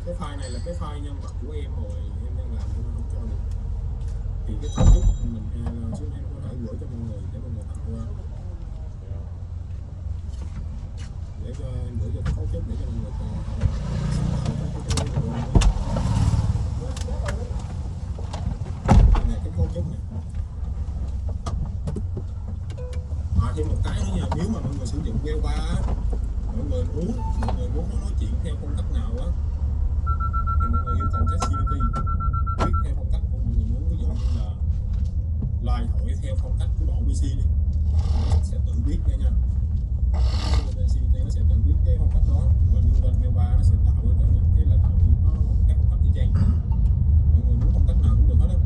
cái file này là cái file nhân vật của em rồi, em đang làm nhưng không cho được. Thì cái thông giúp mình xuống em có thể gửi cho mọi người để mọi người tạo ra, để cho em gửi cho cái cấu trúc để cho mọi người còn cái cấu trúc này. Thêm một cái nữa nha, nếu mà mọi người sử dụng Web3 mọi người muốn nó nói chuyện theo phong cách nào á thì mọi người yêu cầu ChatGPT viết theo phong cách của mọi người muốn. Ví dụ như là lời thoại theo phong cách của đoạn PC đi, nó sẽ tự viết nha. ChatGPT nó sẽ tự viết cái phong cách đó, và như bên Web3 nó sẽ tạo ra cái lời thoại nó các phong cách y chang. Mọi người muốn phong cách nào cũng được hết á.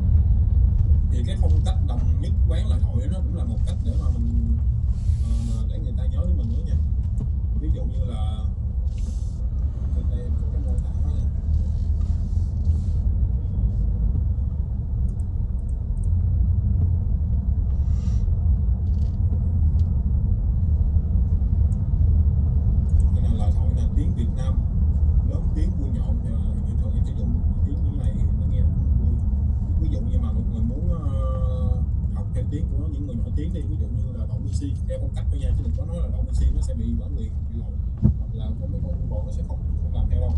Thì cái phong cách đồng nhất quán lời thoại nó cũng là một cách để mà mình để người ta nhớ đến mình nữa nha. Ví dụ như là đây có cái mô tả đó nha. Cái này lời thoại là tiếng Việt Nam, lớn tiếng vui nhộn, thì thường em sử dụng tiếng như này nó nghe nó vui. Ví dụ như mà mọi người muốn học theo tiếng của những người nổi tiếng đi, ví dụ như là Đậu PC theo phong cách của nha, chứ đừng có nói là Đậu PC nó sẽ bị bản quyền, bị lỗi, hoặc là có mấy con bộ nó sẽ không làm theo đâu.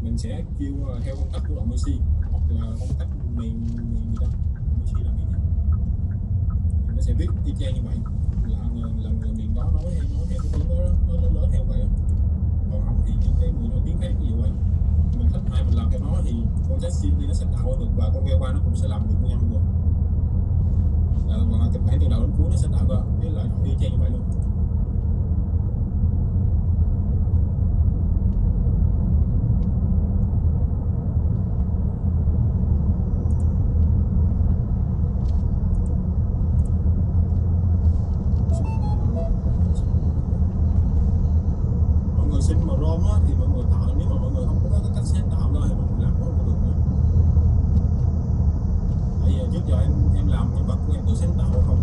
Mình sẽ kêu theo phong cách của Đậu PC, hoặc là phong cách miền gì đó, PC là miền gì, thì nó sẽ viết y chang như vậy, là người miền đó nói theo cái tiếng đó, nó lớn theo vậy. Còn không thì những cái người nổi tiếng khác như vậy, mình thích ai mình làm theo nó thì con ChatGPT nó sẽ tạo được, và con Web3 nó cũng sẽ làm được nha mọi người. Và kịch bản từ đầu đến cuối nó sẽ tạo ra cái lời thoại y chang như vậy luôn. Mọi người xin mà ROM á thì mọi người tạo, nếu mà mọi người không có cái cách sáng tạo ra thì mọi người làm không có được nữa. Bây giờ trước giờ em làm nhân vật của em tự sáng tạo không,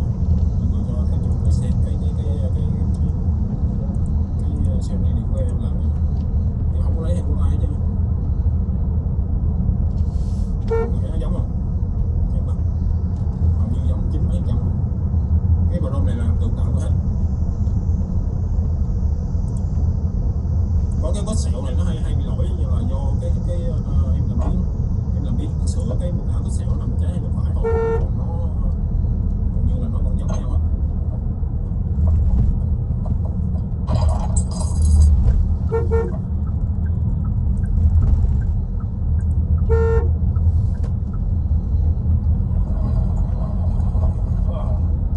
mọi người cho thấy mọi người xem cái xem này của em làm thì không có lấy em của ai chứ. Mọi người thấy nó giống không? Nhân vật hầu như giống 90%. Cái prompt này là tự tạo hết. Có cái vết sẹo này nó hay bị lỗi, nhưng là do cái em làm biết sửa cái một cái sẹo nằm trái hay bên phải thôi, còn nó hầu như là nó còn giống nhau hết.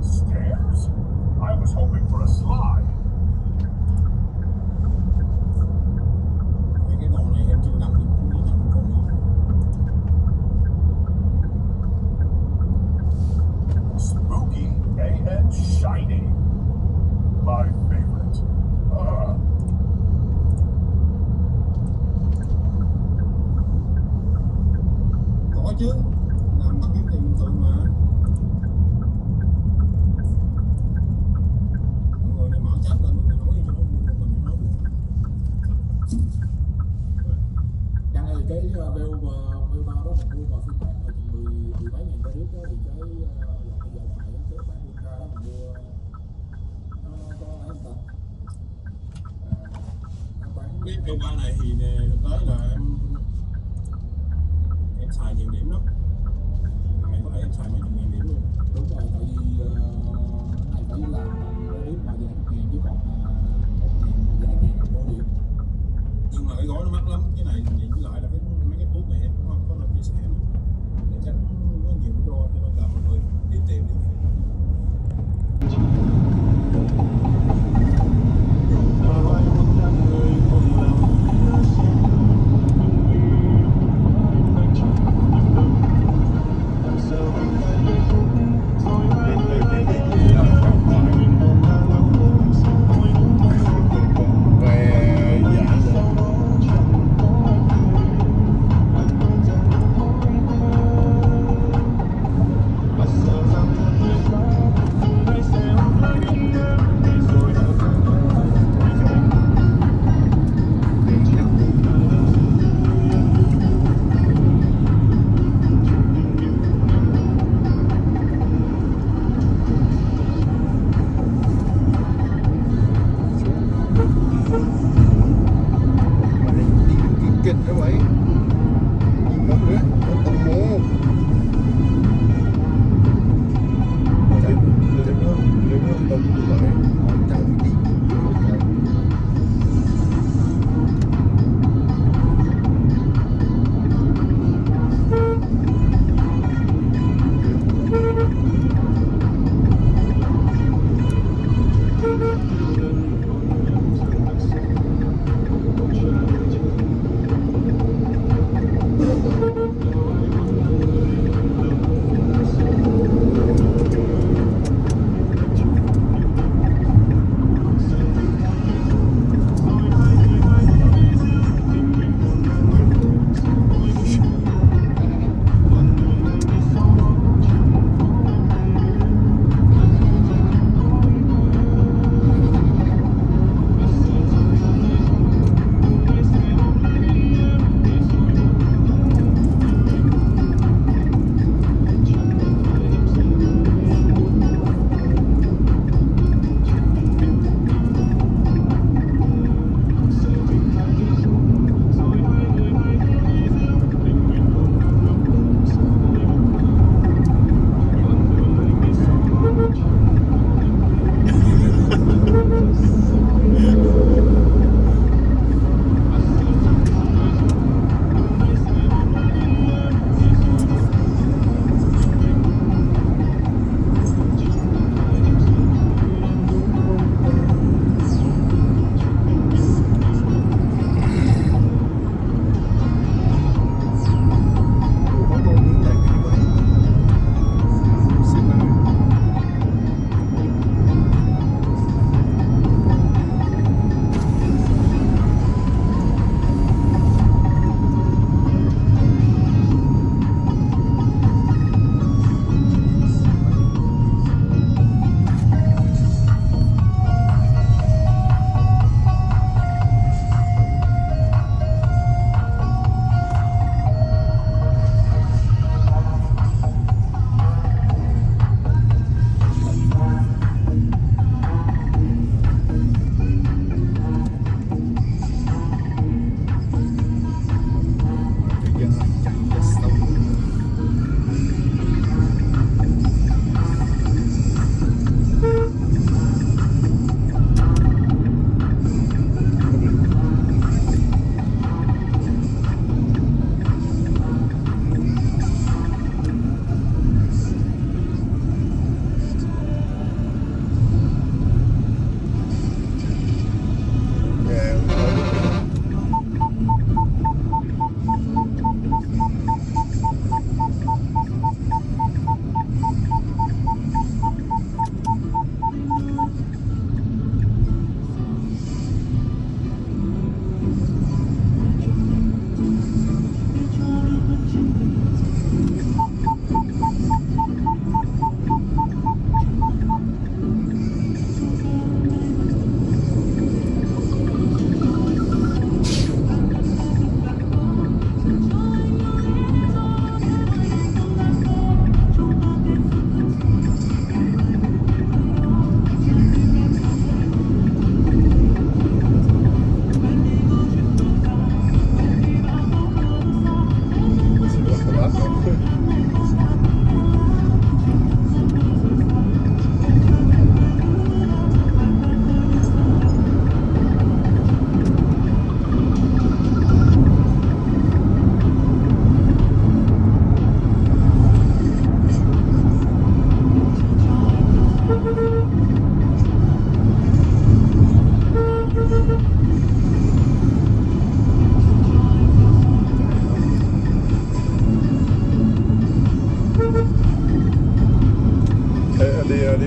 Stairs? I was hoping for a slide. Cái đoạn này em chưa đăng được, không biết đăng còn nữa. Spooky and shiny. My favorite. Có chứ, làm bằng kiếm tiền bình thường mà. Mọi người mở chat lên, mọi người nói đi cho nó vui, mình nói buồn. Đăng ơi, cái VO3 đó mình mua vào phiên bản là chừng 10 mấy ngàn cái trước đó, thì cái bây giờ lại cái bản Ultra đó mình mua nó có ấy không ta? Nó bán Cái VO3 này thì thực tế là em xài nhiều điểm lắm. Mày có thể em xài mấy chục ngàn điểm luôn. đúng rồi, tại vì này phải làm cái điểm mà vài chục ngàn chứ còn 1.000 vài ngàn mua điểm. Nhưng mà cái gói nó mắc lắm. Cái này thì với lại là mấy cái thuốc này em cũng không có nên chia sẻ nữa. đi